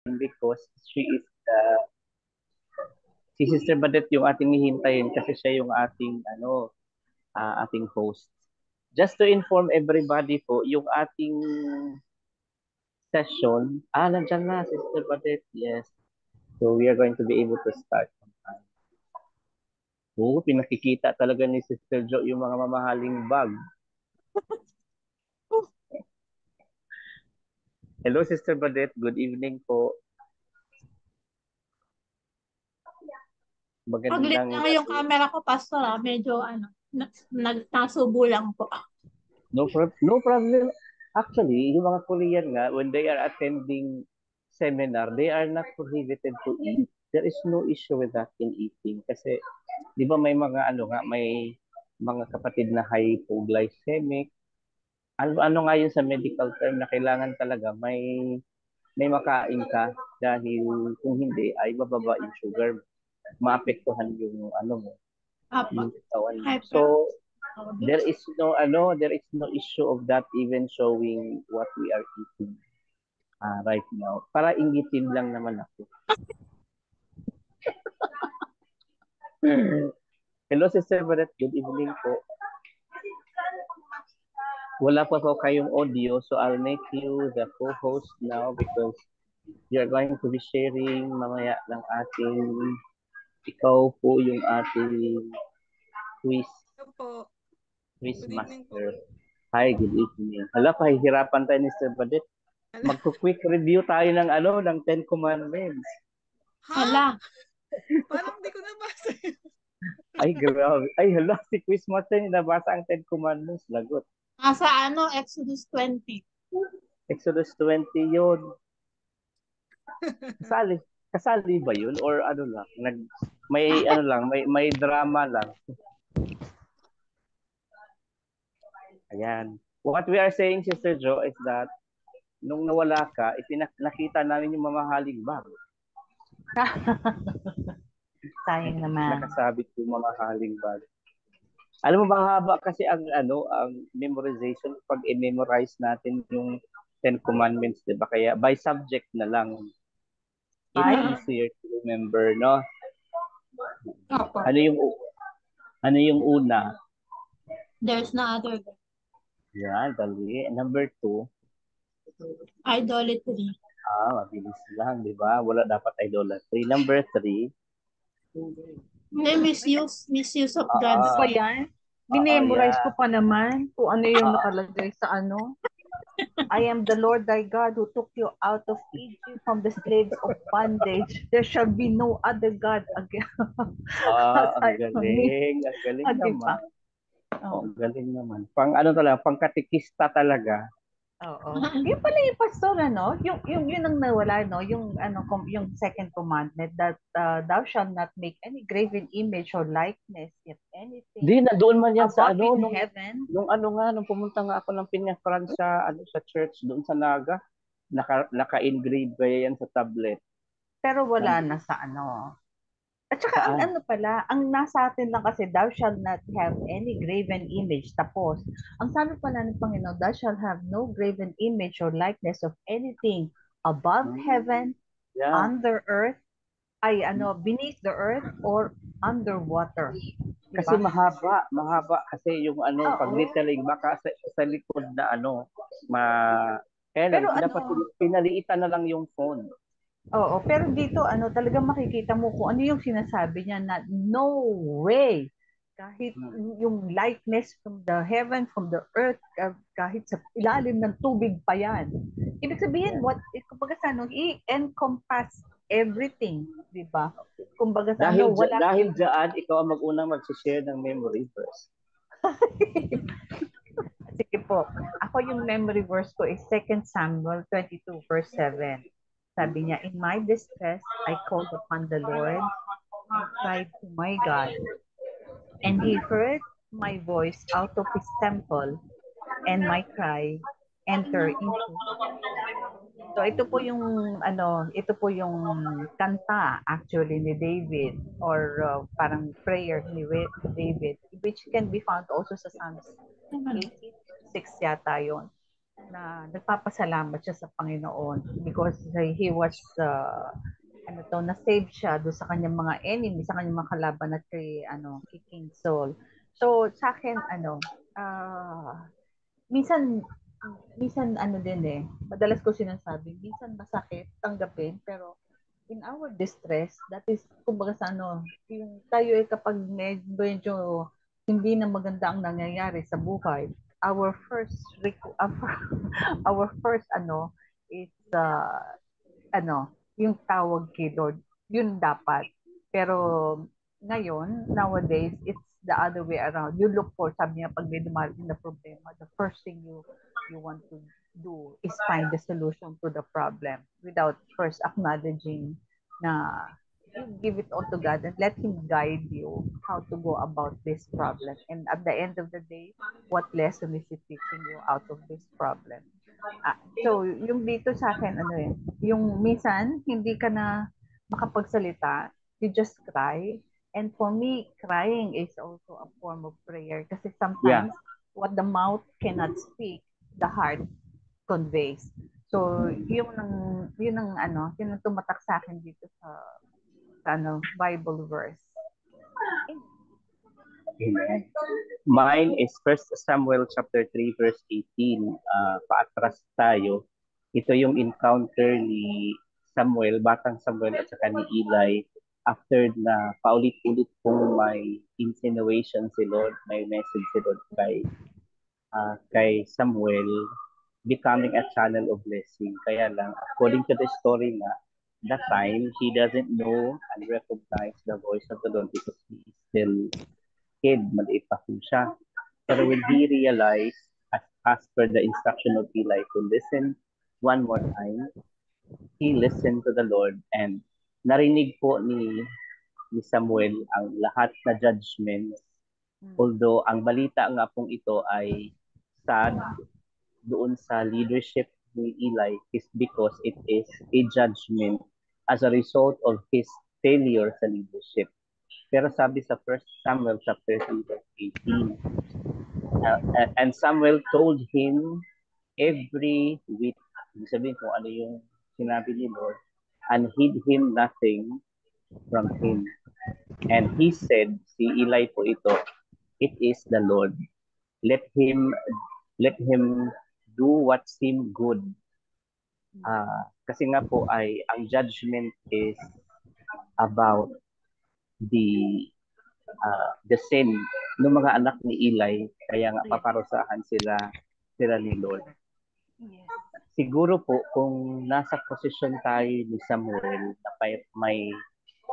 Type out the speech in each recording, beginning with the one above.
because she is si Sister Badet yung ating hihintayin kasi siya yung ating ating host. Just to inform everybody po, yung ating session, nandiyan na Sister Badet. Yes. So we are going to be able to start on time. Oo, pinakikita talaga ni Sister Jo yung mga mamahaling bag. Hello Sister Badet, good evening po. Maglit Magandang na yung camera ko, Pastor. Medyo nagtasubo lang po. No problem. Actually, yung mga Korean nga, when they are attending seminar, they are not prohibited to eat. There is no issue with that in eating. Kasi, di ba may mga may mga kapatid na hypoglycemic. Ano nga yun sa medical term na kailangan talaga may makain ka dahil kung hindi ay bababa yung sugar, maapektuhan yung mo, Apo. yung katawan mo. Hyper. So, there is no issue of that even showing what we are eating right now. Para ingitin lang naman ako. Hello, Sister Badet. Good evening po. Wala pa po kayong audio, so I'll make you the co-host now because you're going to be sharing mamaya ng ikaw po yung ating quiz master. Hi, good evening. Hala, pahihirapan tayo ni Sister Badet. Magko-quick review tayo ng ng 10 Commandments. Hala. Parang di ko nabasa yun. Ay, grabe. Ay, hala, si Quiz Master nabasa ang 10 Commandments. Lagot. Nasa Exodus 20. Exodus 20 yun. Kasali ba yun? Or ano lang? May drama lang. Ayan. What we are saying, Sister Jo, is that nung nawala ka, nakita namin yung mamahaling bag. Sayang naman. Nakasabit yung mamahaling bag. Alam mo, mahaba kasi ang memorization pag i-memorize natin yung 10 Commandments, di ba? Kaya by subject na lang. It's easier to remember, no? Ano yung una? There's no other God. Yan, dali. Number 2. Idolatry. Mabilis lang, di ba? Wala dapat idolatry. Number 3. Misuse of God's pa yan? Binemorize ko pa naman kung ano yung nakalagay sa I am the Lord thy God who took you out of Egypt from the slaves of bondage. There shall be no other God again. Ang galing. Ang galing naman. Ang galing naman. Pang katikista talaga. Oo. Yung pala yung pastor, yung ang nawala, yung second commandment that thou shalt not make any graven image or likeness if anything. Di, nandoon man yan sa heaven. Nung pumunta nga ako ng Piñafran sa church doon sa Naga, naka-engrave yan sa tablet. Pero wala na sa At saka ang nasa atin lang kasi, thou shalt not have any graven image. Tapos, ang sabi pala ng Panginoon, thou shalt have no graven image or likeness of anything above heaven, under earth, beneath the earth, or underwater. Diba? Kasi mahaba kasi yung pag littering, baka sa likod na kaya dapat pinaliitan na lang yung phone. Oo, pero dito talagang makikita mo kung ano yung sinasabi niya na no way kahit yung likeness from the heaven, from the earth, kahit sa ilalim ng tubig pa yan. Ibig sabihin, kumbaga i-encompass everything, di ba? Kumbaga dahil dyan, ikaw ang mag-unang mag-share ng memory verse. Sige po. Ako yung memory verse ko is 2 Samuel 22 verse 7. Sabi niya, in my distress, I called upon the Lord and cried to my God. And He heard my voice out of His temple and my cry enter into. So ito po yung kanta actually ni David or parang prayer ni David which can be found also sa Psalms 86 yata yun. na nagpapasalamat siya sa Panginoon because he was na-save siya do sa kanyang mga enemy, sa kanyang mga kalaban at kay King Saul. So sa akin minsan madalas ko sinasabi, minsan masakit tanggapin, pero in our distress, that is, kumbaga yung tayo ay kapag medyo hindi na maganda ang nangyayari sa buhay, our first our first is yung tawag kay Lord, yun dapat. Pero ngayon, nowadays, it's the other way around. You look for, sabi niya, pag may dumarating na problema, the first thing you want to do is find the solution to the problem without first acknowledging na you give it all to God and let Him guide you how to go about this problem. And at the end of the day, what lesson is He teaching you out of this problem? So, yung dito sa akin, yung minsan, hindi ka na makapagsalita, you just cry. And for me, crying is also a form of prayer. Kasi sometimes, what the mouth cannot speak, the heart conveys. So, yun ang tumatak sa akin dito sa Bible verse. Amen. Mine is 1 Samuel chapter 3 verse 18. Paatras tayo. Ito yung encounter ni Samuel, batang Samuel at saka ni Eli after na paulit-ulit pong may insinuation si Lord, may message si Lord kay Samuel becoming a channel of blessing. Kaya lang, according to the story nga, that time, he doesn't know and recognize the voice of the Lord because he is still kid, maliit pa po siya. Pero when he realized, as per the instruction of Eli, to listen one more time, he listened to the Lord and narinig po ni Samuel ang lahat na judgments. Although ang balita nga pong ito ay sad doon sa leadership ni Eli is because it is a judgment as a result of his failure sa leadership. Pero sabi sa 1 Samuel chapter 3 verse 18, and Samuel told him every week, ibig sabihin kung ano yung sinabi ni Lord, and hid him nothing from him. And he said, si Eli po ito, it is the Lord. Let him do what seemed good. Kasi nga po ay ang judgment is about the sin ng mga anak ni Eli, kaya nga paparusahan sila ni Lord. Siguro po kung nasa posisyon tayo ni Samuel na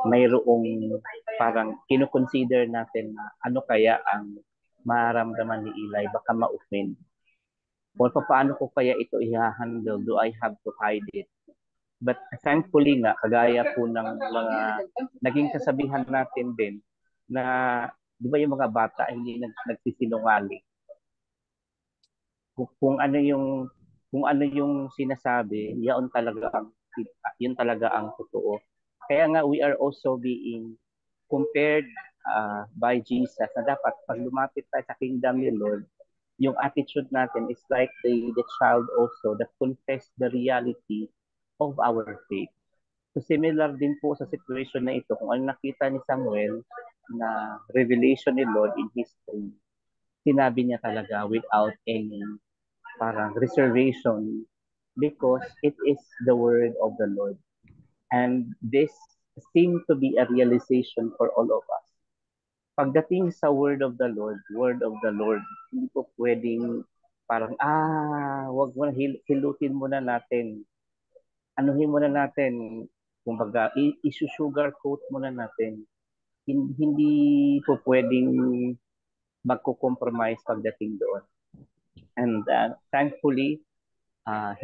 mayroong parang kino-consider natin na ano kaya ang mararamdaman ni Eli, baka ma-offend. O paano ko kaya ito i-handle? Do I have to hide it? But thankfully nga, kagaya po ng mga naging kasabihan natin din, na di ba yung mga bata hindi nagsisinungaling. Kung ano yung sinasabi, yun talaga ang totoo. Kaya nga we are also being compared by Jesus na dapat pag lumapit tayo sa kingdom ni Lord, yung attitude natin is like the child also that confess the reality of our faith. So similar din po sa situation na ito, kung ano nakita ni Samuel na revelation ni Lord in history, sinabi niya talaga without any parang reservation because it is the word of the Lord. And this seemed to be a realization for all of us. Pagdating sa word of the Lord, hindi po pwedeng parang, wag mo na hilutin muna natin. Anuhin muna natin, kumbaga, i-sugarcoat muna natin. Hindi po pwedeng magko-compromise pagdating doon. And thankfully,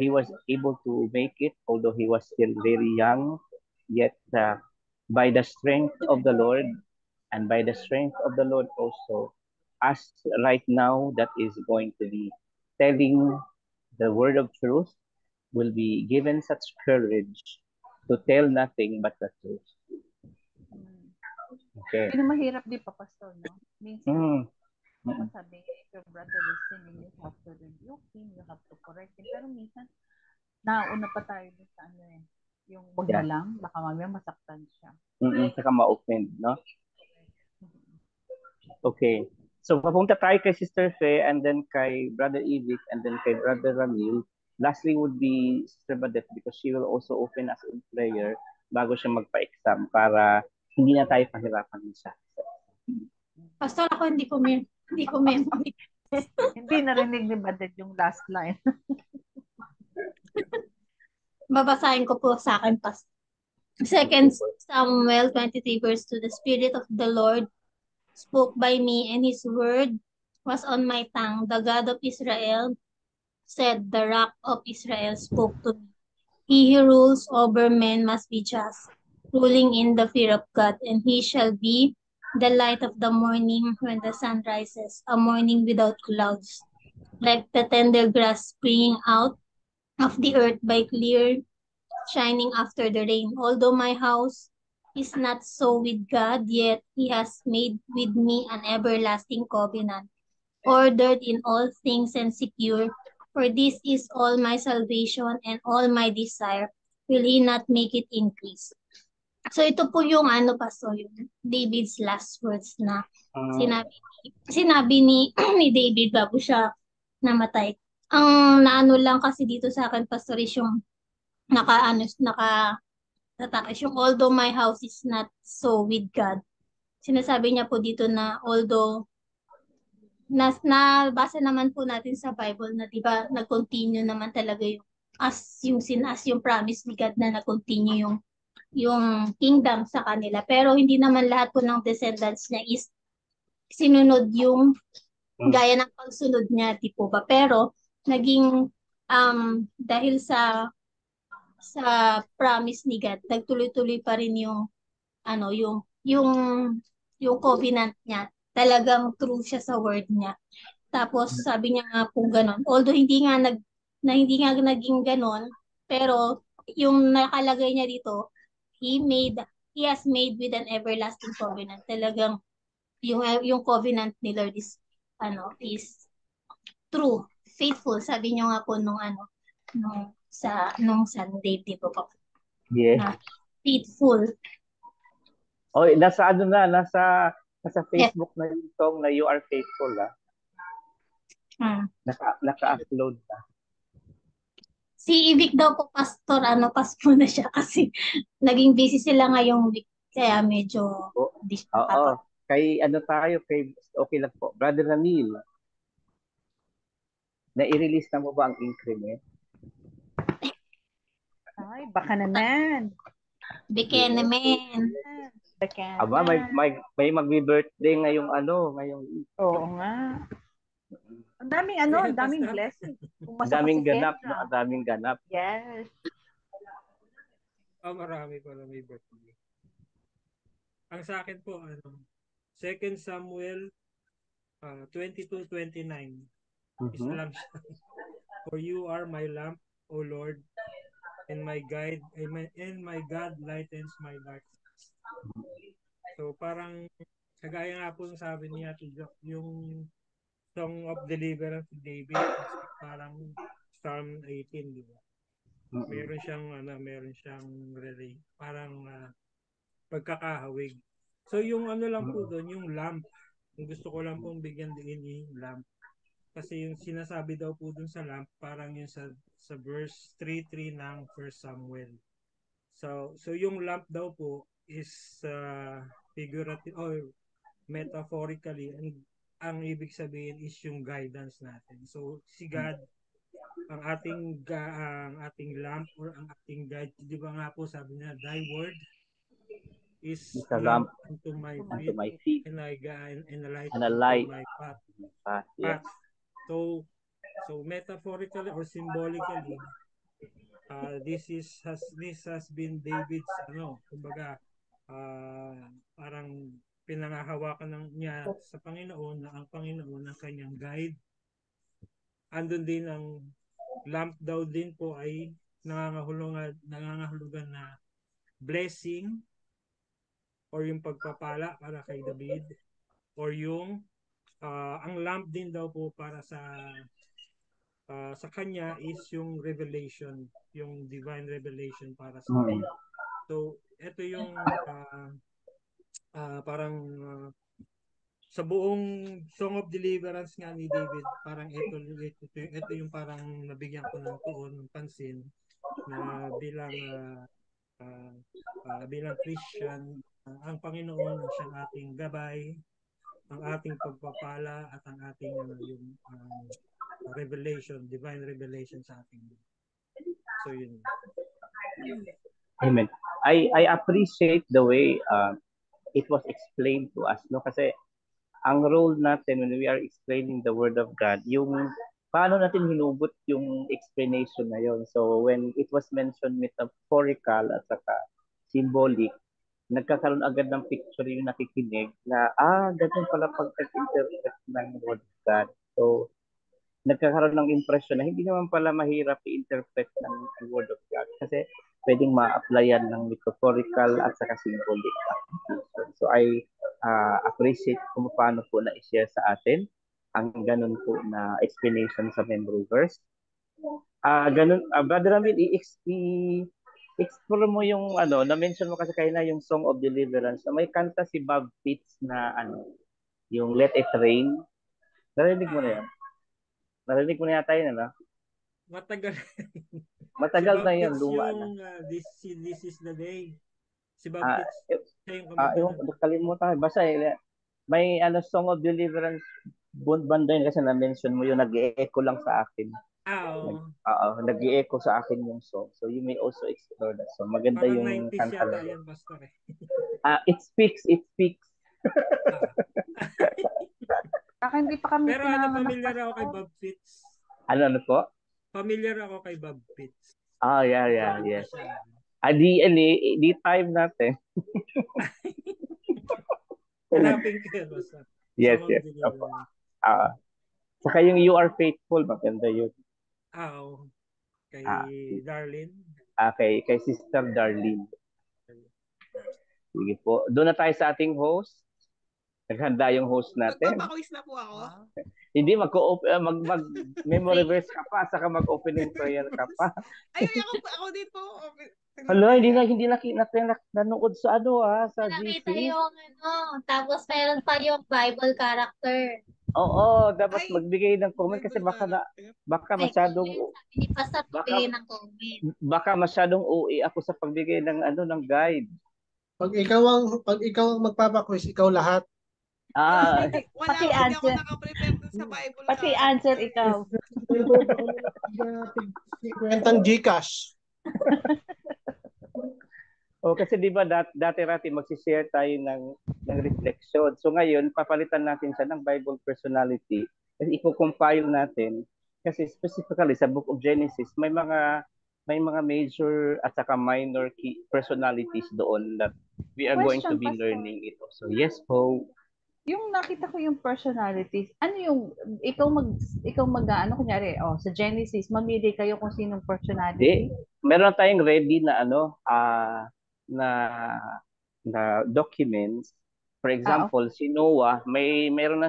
he was able to make it, although he was still very young, yet by the strength of the Lord, and by the strength of the Lord also, us right now that is going to be telling the word of truth, will be given such courage to tell nothing but the truth. Okay. Yun ang mahirap di pa, Pastor, no? Minsan, Diba Mm. sabi, if your brother is sinning, you have to rebuke him, you have to correct him. Pero minsan, nauna pa tayo dun sa ano eh. Yung wag na Yeah. lang, baka mamaya masaktan siya. Saka ma-offend, no? Mhm. Okay. So, papunta tayo kay Sister Fe, and then kay Brother Ivic, and then kay Brother Ramil. Lastly would be Sister Badet because she will also open us in prayer bago siya magpa-exam para hindi na tayo pahirapan siya. Pastor, ako hindi ko memory. Hindi narinig ni Badet yung last line. Babasahin ko po sa akin, Pastor. 2 Samuel 23 verse 2, the Spirit of the Lord spoke by me, and his word was on my tongue. The God of Israel said, the rock of Israel spoke to me. He who rules over men must be just, ruling in the fear of God, and he shall be the light of the morning when the sun rises, a morning without clouds, like the tender grass springing out of the earth by clear shining after the rain. Although my house is not so with God, yet he has made with me an everlasting covenant, ordered in all things and secure. For this is all my salvation and all my desire. Will he not make it increase? So ito po yung ano pa, so yung David's last words na sinabi sinabi ni ni David bago siya namatay. Ang naano lang kasi dito sa akin, Pastor, is yung natatakis yung although my house is not so with God. Sinasabi niya po dito na although nabasa naman po natin sa Bible na 'di ba nag-continue naman talaga yung as yung promise ni God na nag-continue yung kingdom sa kanila. Pero hindi naman lahat po ng descendants niya is sinunod yung gaya ng pagsunod niya, di po ba? Pero naging dahil sa promise ni God, nagtuloy-tuloy pa rin yung ano, yung covenant niya. Talagang true siya sa word niya. Tapos sabi niya nga po ganun. Although hindi nga naging ganun, pero yung nakalagay niya dito, he has made with an everlasting covenant. Talagang yung covenant ni Lord is true, faithful. Sabi niyo nga po nung Sunday, di ba po? Yeah. Na faithful. Oh, nasa Yes. Facebook na yung song na You Are Faithful, ah. Naka-upload na. Si Ivic daw po, Pastor, pasko na siya kasi naging busy sila ngayong week. Kaya medyo hindi siya Oo. nakapag. Okay lang po. Brother Ramil, na-release na mo ba ang increment? Ay, baka naman. Bikini man. Baka Aba, naman. may magbi-birthday ngayong Oo nga. Ang daming blessing. daming ganap, no? Ang daming ganap. Yes. Marami pala may birthday. Ang sa akin po, 2 Samuel 22:29 is lamp siya. For you are my lamp, O Lord, and my guide, and my God lightens my darkness. So parang kagaya nga po ng sabi niya yung Song of Deliverance of David, parang Psalm 18, di ba? Meron siyang parang pagkakahawig. So yung lang po doon, yung lamp, yung gusto ko lang pong bigyan din yung lamp. Kasi yung sinasabi daw po doon sa lamp, parang yung sa verse 3:3 ng 1 Samuel. So yung lamp daw po is figurative or metaphorically, ang ibig sabihin is yung guidance natin. So si God, ang ating lamp or ang ating guide, di ba nga po sabi niya, thy word is a lamp lamp unto my unto feet, my feet and a light and a unto light my path. Yes. So metaphorically or symbolically, this has been David's kumbaga parang pinangahawakan niya sa Panginoon na ang Panginoon ang kanyang guide. Andun din ang lamp daw din po ay nangangahulugan na blessing or yung pagpapala para kay David or yung ang lamp din daw po para sa kanya is yung revelation, yung divine revelation para sa Mm. kanya. So, ito yung parang sa buong Song of Deliverance nga ni David, parang ito yung parang nabigyan ko ng tuon, ng pansin na bilang Christian, ang Panginoon ang siyang ating gabay, ang ating pagpapala at ang ating yung revelation, divine revelation sa ating. So yun. Amen. I appreciate the way it was explained to us, no? Kasi ang role natin when we are explaining the Word of God, yung paano natin hinugot yung explanation na yon. So when it was mentioned metaphorical at saka symbolic, nagkakaroon agad ng picture yung nakikinig na, ganun pala pag-interpret ng Word of God. So, nagkakaroon ng impression na hindi naman pala mahirap i-interpret ng Word of God kasi pwedeng ma-applyan ng metaphorical at saka symbolic application. So I appreciate kung paano po na-share sa atin ang ganun po na explanation sa memory verse. Ganun, Brother Ramil, explore mo yung na-mention mo kasi kayo na yung Song of Deliverance. May kanta si Bob Pitts na yung Let It Rain. Narinig mo na yan? Narinig mo na yata yun, ano? Matagal. Matagal si na Bob yun, Pitts luma yung na. this is the day. Si Bob Ah, Pitts, siya yung kumanta yung kalimutan. Basta may Song of Deliverance banda yun kasi na-mention mo yung nag-e-echo lang sa akin. Nag-e-echo sa akin yung song. So you may also explore that song. Maganda parang yung 90s kanta yata na yan, pastor eh. It speaks. Baka hindi pa kami Pero familiar ako kay Bob Pitts. Ano po? Familiar ako kay Bob Pitts. Yeah. Yes. Di time natin. Hanapin ko yun, basta. Yes. Saka yung You Are Faithful, maganda yun. Kay Darlene. Kay Sister Darlene. Sige po. Doon na tayo sa ating host. Naghanda yung host natin. Magpapakwis na po ako. Hindi, mag-memory verse ka pa, saka mag-opening prayer ka pa. Ako din po. Hala, hindi nanood sa sa Nakita GC. yung tapos meron pa yung Bible character. Oo, dapat magbigay ng comment kasi baka masyadong Hindi pa sa pagbigay ng comment. Baka masyadong OA ako sa pagbigay ng ng guide. Pag ikaw ang magpapaquiz, ikaw lahat. Pati answer. Hindi ako nakaprepare dun sa Bible. Pati answer ikaw. Kwentang Gcash. Kasi di ba dati magsishare tayo ng reflection. So ngayon, papalitan natin siya ng Bible personality. Kasi i-compile natin. Kasi specifically sa Book of Genesis, may mga major at saka minor key personalities doon that we are going to be learning ito. So yes po. Yung nakita ko yung personalities, ano yung ikaw kunyari, sa Genesis, mamili kayo kung sinong personality? Meron tayong ready na na documents. For example, si Noah, meron na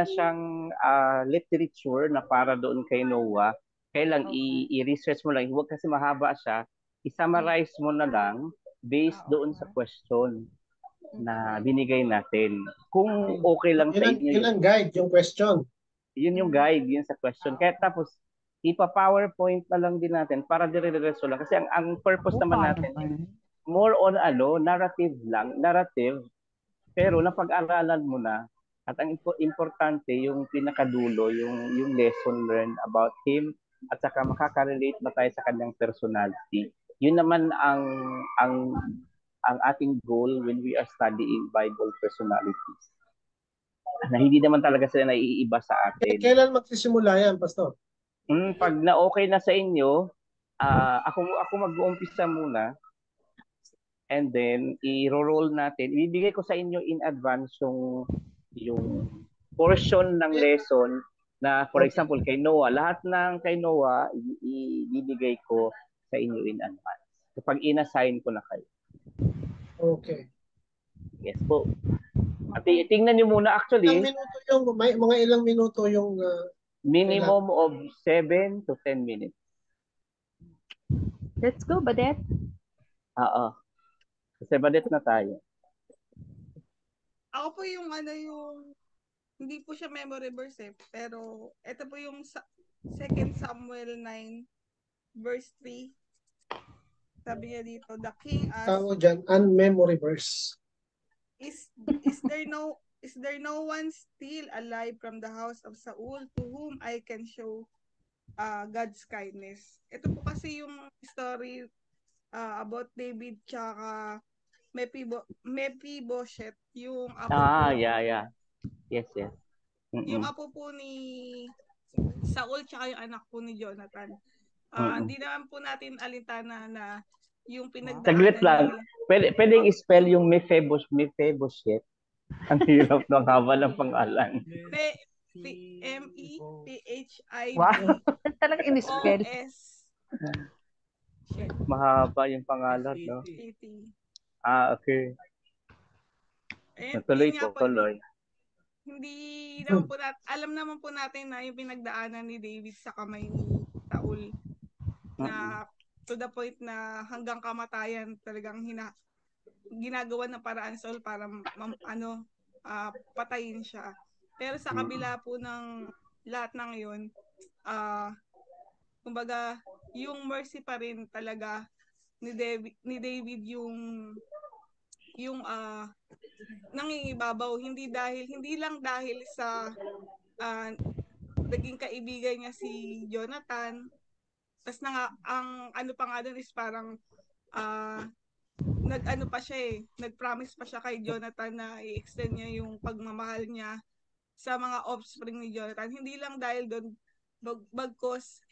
siyang literature na para doon kay Noah. Kailang i-research mo lang, huwag kasi mahaba siya. I-summarize mo na lang based doon sa question na binigay natin. Kung okay lang sa inyo. Yun ang guide, yung question. Yun yung guide, yun sa question. Kaya tapos, ipa-PowerPoint na lang din natin para dire-diretso lang. Kasi ang purpose naman natin, more on narrative, pero napag-aralan mo na. At ang importante, yung pinakadulo, yung lesson learned about him, at saka makaka-relate ba tayo sa kanyang personality. Yun naman ang ating goal when we are studying Bible personalities. Na hindi naman talaga sila naiiba sa atin. Kailan magsisimula yan, Pastor? Pag na-okay na sa inyo, ako mag-uumpisa muna and then i-roll natin. Ibibigay ko sa inyo in advance yung portion ng lesson na for example kay Noah. Lahat ng kay Noah ibibigay ko sa inyo in advance. Kapag in-assign ko na kayo. Okay. Yes po. At tingnan niyo muna Ilang actually, minuto yung, may mga ilang minuto yung minimum of 7 to 10 minutes. Let's go, Badet. Oo. Kasi badet na tayo. Ako po yung hindi po siya memory verse pero ito po yung 2 Samuel 9 verse 3. Sabi niya dito, the king asked, tawag dyan, unmemory verse. is there no one still alive from the house of Saul to whom I can show God's kindness? Ito po kasi yung story about David tsaka Mephibosheth, yung apo po. Yeah. Yes. Yung apo po ni Saul tsaka yung anak po ni Jonathan. Hindi naman po natin alintana na yung pinagdaanan. Saglit lang. Pwedeng i-spell yung Mephibosheth. Ang hirap ng haba ng pangalan. Mephibosheth. Wow. Talagang in-spell. Mahaba yung pangalan, no? Okay. Natuloy po, tuloy. Hindi naman po alam naman po natin na yung pinagdaanan ni David sa kamay ni Saul na to the point na hanggang kamatayan talagang ginagawa ng paraan Saul para patayin siya. Pero sa kabila po ng lahat ng yun, kumbaga yung mercy pa rin talaga ni David yung nangingibabaw, hindi lang dahil sa naging kaibigan niya si Jonathan. Tas ang ano pa nga doon is parang nag-promise pa siya kay Jonathan na i-extend niya yung pagmamahal niya sa mga offspring ni Jonathan. Hindi lang dahil doon bagkos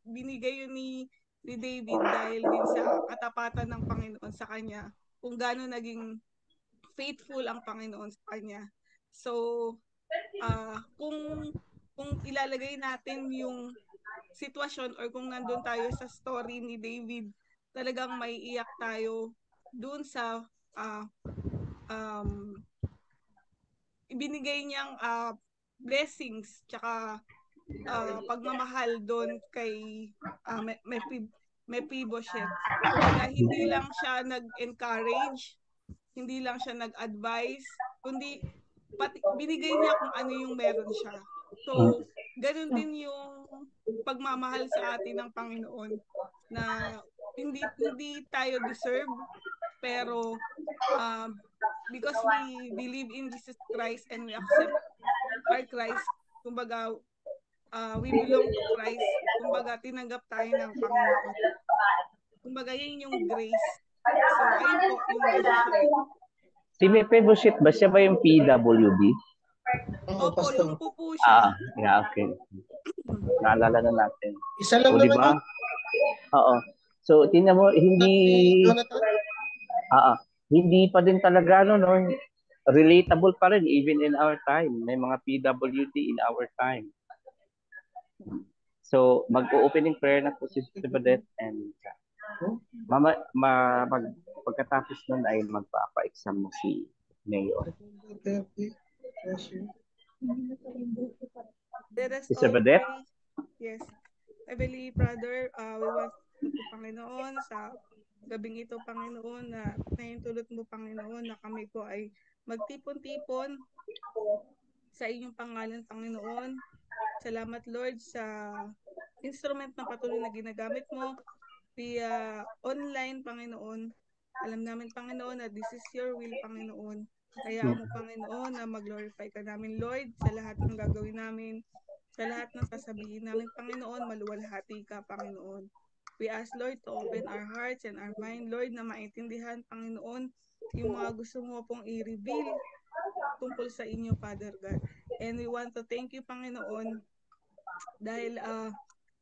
binigay yun ni David dahil din sa katapatan ng Panginoon sa kanya, kung gaano naging faithful ang Panginoon sa kanya. So, kung ilalagay natin yung sitwasyon or kung nandun tayo sa story ni David, talagang may iyak tayo dun sa ibinigay niyang blessings tsaka pagmamahal doon kay Mephibosheth. Kaya hindi lang siya nag-encourage, hindi lang siya nag-advise, kundi binigay niya kung ano yung meron siya. So, ganun din yung pagmamahal sa atin ng Panginoon na hindi tayo deserve, pero because we believe in Jesus Christ and we accept our Christ, kumbaga we belong to Christ, kumbaga tinanggap tayo ng Panginoon. Kumbaga yun yung grace. So ayun po yung message. Si Mephibosheth ba siya ba yung PWD? Opo, yung po siya. Yeah, okay. Naalala na natin. Isa lang naman diba? Oo. So, tingnan mo, hindi pa din talaga, no, relatable pa rin even in our time. May mga PWD in our time. So, mag-opening prayer na po si Badet and pagkatapos nun ay magpapa-exam na si Mayor. Sister Badet? Yes. Heavenly Father, we want to Panginoon sa gabing ito, Panginoon, na nahintulot mo, Panginoon, na kami po ay magtipon-tipon sa inyong pangalan, Panginoon. Salamat, Lord, sa instrument na patuloy na ginagamit mo via online, Panginoon. Alam namin, Panginoon, na this is your will, Panginoon. Kaya mo, Panginoon, na mag-glorify ka namin, Lord, sa lahat ng gagawin namin, sa lahat ng sasabihin namin, Panginoon, maluwalhati ka, Panginoon. We ask, Lord, to open our hearts and our mind, Lord, na maintindihan, Panginoon, yung mga gusto mo pong i-reveal tungkol sa inyo, Father God. And we want to thank you, Panginoon, dahil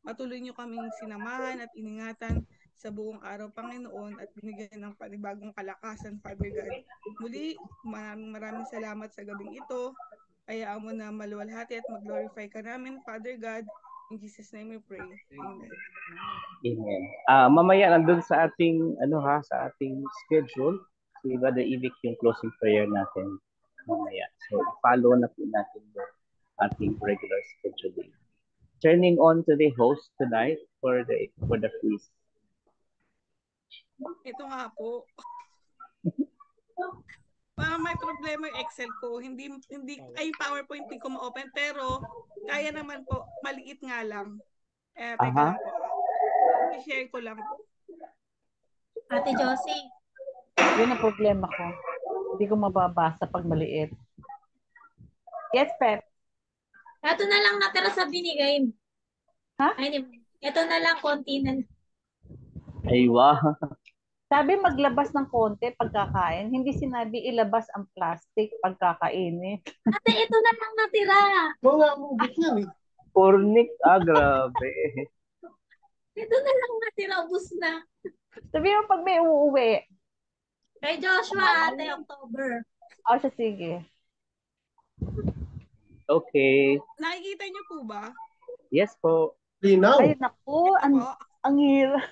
patuloy nyo kaming sinamahan at iningatan sa buong araw, Panginoon, at binigyan ng panibagong kalakasan, Father God. Muli, maraming salamat sa gabing ito. Hayaan mo na maluwalhati at mag-glorify ka namin, Father God. In Jesus' name we pray. Amen. Amen. Mamaya nandun sa ating sa ating schedule si Brother Ivic yung closing prayer natin mamaya. So, follow na po natin yung ating regular schedule. Turning on to the host tonight for the quiz. Ito nga po. May problema yung Excel ko. Hindi ay PowerPoint hindi ko ma-open pero kaya naman po, maliit nga lang. Teka lang po. I-share ko lang po. Ate Josie. Yun ang problema ko. Hindi ko mababasa pag maliit. Yes, Pep. Ito na lang natira sa binigay. Ha? Ay, ito na lang, konti na. Ay, wow. Sabi maglabas ng konti pagkakain. Hindi sinabi ilabas ang plastic pagkakainin. Ate, ito na lang natira. Mga mubit yan eh. Pornik, grabe. Ito na lang natira, ubus na. Sabi mo pag may uuwi. Kay Joshua, ate, October. O, siya, sige. Okay. Nakikita niyo po ba? Yes po. Linaw. Ay, naku. Ang hirap.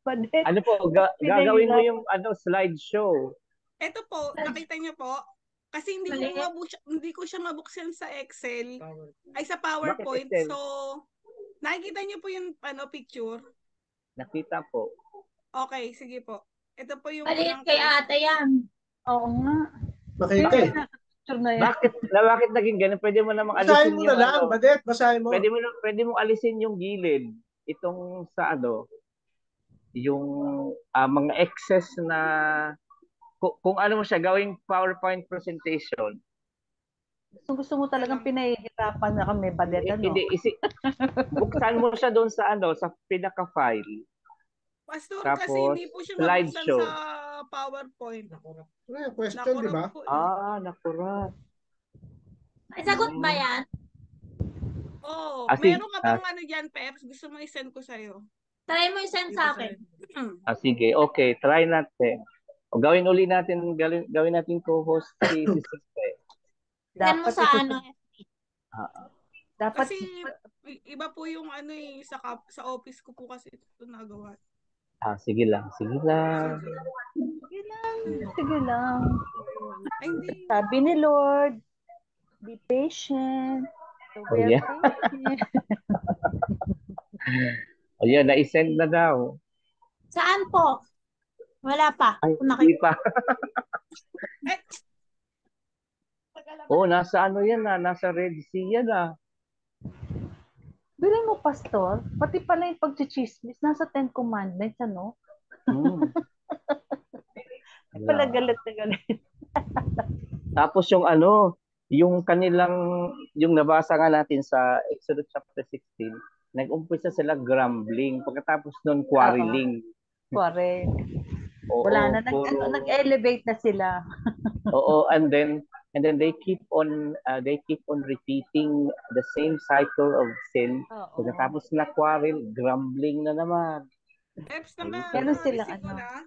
Padet. Ano po, gagawin mo yung slideshow. Ito po, nakita niyo po. Kasi hindi ko siya mabuksan sa Excel. Ay, sa PowerPoint. Excel? So, nakikita niyo po yung picture. Nakita po. Okay, sige po. Ito po yung Maliit kay ate yan. Oo nga. Makita eh. Bakit naging ganun? Pwede mo namang Basahin alisin mo na lang, Badet. Basahin mo. Pwede mo alisin yung gilid. Itong sa yung mga excess na kung ano mo siya gawing PowerPoint presentation. Gusto mo talagang pinahihirapan na kami, Badet, ano? Hindi, buksan mo siya doon sa sa pinaka-file. Pastor, Tapos, kasi hindi po siya mabuksan slideshow. sa PowerPoint. Question, di ba? Nakurat. Ay, sagot ba yan? Oo. Sige. Meron ka bang dyan, Peps? Gusto mo i-send ko sa'yo. Try mo i-send sa akin. Sige, okay. Try natin. O gawin natin co-host si Sister. Send mo sa Dapat kasi iba po yung sa office ko po kasi ito nagawa. Sige lang. Sige lang. Ay, hindi. Sabi ni Lord, be patient. So we are patient. O yan, na-send na daw. Saan po? Wala pa. Ay, hindi pa. Nasa yan nasa Red Sea yan Bilhin mo, Pastor, pati pala yung pag-chismis, nasa 10 Commandments, ano? Pala galit na galit. Tapos yung yung nabasa nga natin sa Exodus chapter 16, nag-umpisa sila grumbling, pagkatapos nun quarreling. Correct. Wala na, nag-elevate na sila. Oo, and then they keep on repeating the same cycle of sin. Pagkatapos na quarrel, grumbling na naman. Peps, Meron silang na.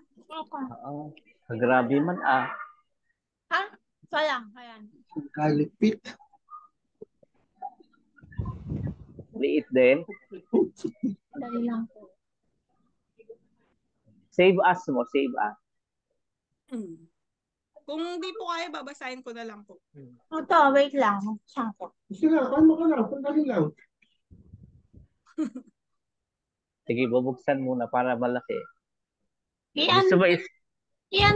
Grabe man Sayang, ayan. Kalipit. Liit din. Dali lang po. Save us. Kung hindi po kaya, babasahin ko na lang po. Ito, wait lang. Saan po? Sige lang, ano ka lang, sandali lang. Sige, bubuksan muna para malaki. Ian,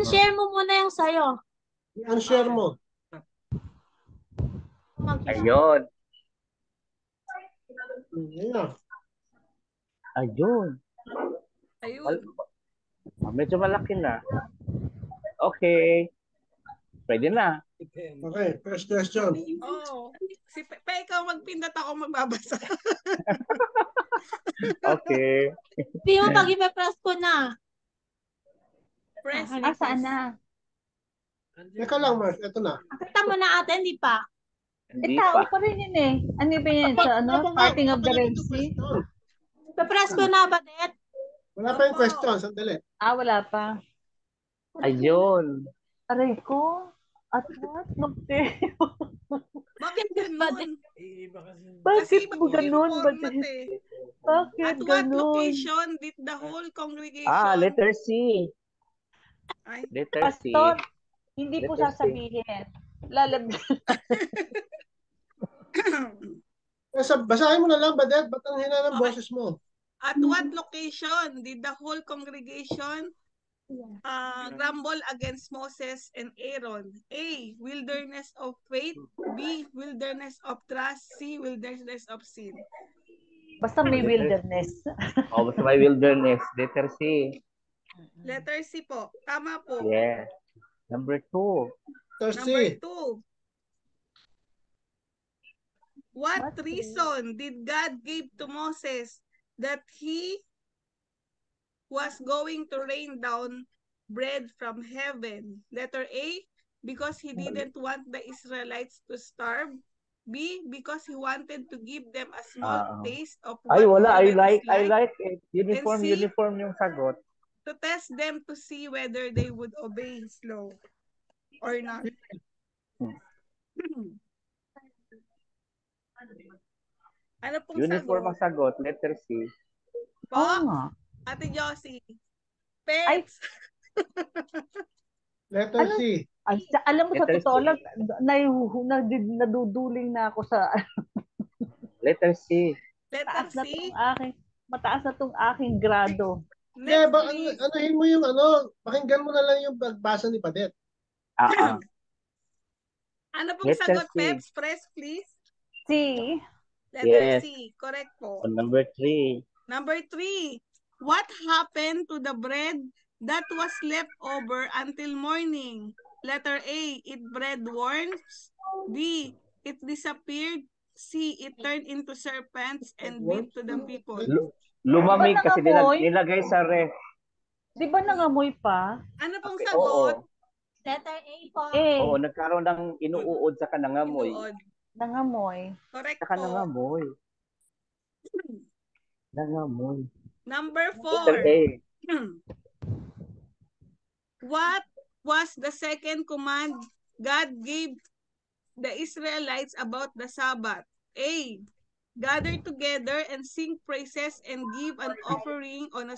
share mo muna yung sayo. I-unshare mo. Ayun. Medyo malaki na. Okay. Pwede na. Okay, first question. Si ikaw magpindot, ako magbabasa. Okay. Hindi mo pag-ipapress ko na. Press. Saan na? Teka lang, Mars. Ito na. Kita mo na ate, hindi pa. Tao pa rin yun eh. Ano ba yan? Sa Parting of the Red Sea? Papress ko na, Badet. Wala pa yung question. Sandali. Wala pa. Ayun. Aray ko. At what? Bakit ganun? Bakit mo ganun? Bakit Bakit At what ganun? location did the whole congregation? Letter C. Ay. Letter C. Pastor, hindi po Letter C. sasabihin. Lalagyan. Basahin mo na lang, Badet. Ba't ang hina ng Okay. boses mo? At what location did the whole congregation grumble against Moses and Aaron? A. Wilderness of faith. B. Wilderness of trust. C. Wilderness of sin. Basta may wilderness. Basta may wilderness. Letter C. Letter C po. Tama po. Yeah. Number 2. Number Thirsty. 2. What reason did God give to Moses that he was going to rain down bread from heaven? Letter A, because he didn't want the Israelites to starve. B, because he wanted to give them a small taste of what Ay, wala. I heaven is like it. Uniform C, yung sagot. to test them to see whether they would obey his law or not. Ano pong Uniform ang sagot. Letter C. Po? nga. Ate Josie. Pets. Letter C. Ay, alam mo, sa Letter totoo C. lang, naduduling na ako sa Letter C. Letter mataas na C. tong aking, mataas na tong aking grado. Next, Ba, please. anuhin mo yung pakinggan mo na lang yung pagbasa ni Badet. Ano pong Letter sagot, C. Peps? Press, please. C. Letter Yes. C. Correct po. On number 3. Number 3. What happened to the bread that was left over until morning? Letter A. It bred worms. B. It disappeared. C. It turned into serpents and bit to the people. Lumamig Diba kasi nangamoy? nilagay sa ref. Di ba nangamoy pa? Ano pong Okay, sagot? Letter A po. Oo, nagkaroon ng inuuod sa kanangamoy. Inuod. Nangamoy. Correct Sa po. kanangamoy. Nangamoy. Number Letter 4. A. What was the second command God gave the Israelites about the Sabbath? A. Gather together and sing praises and give an offering on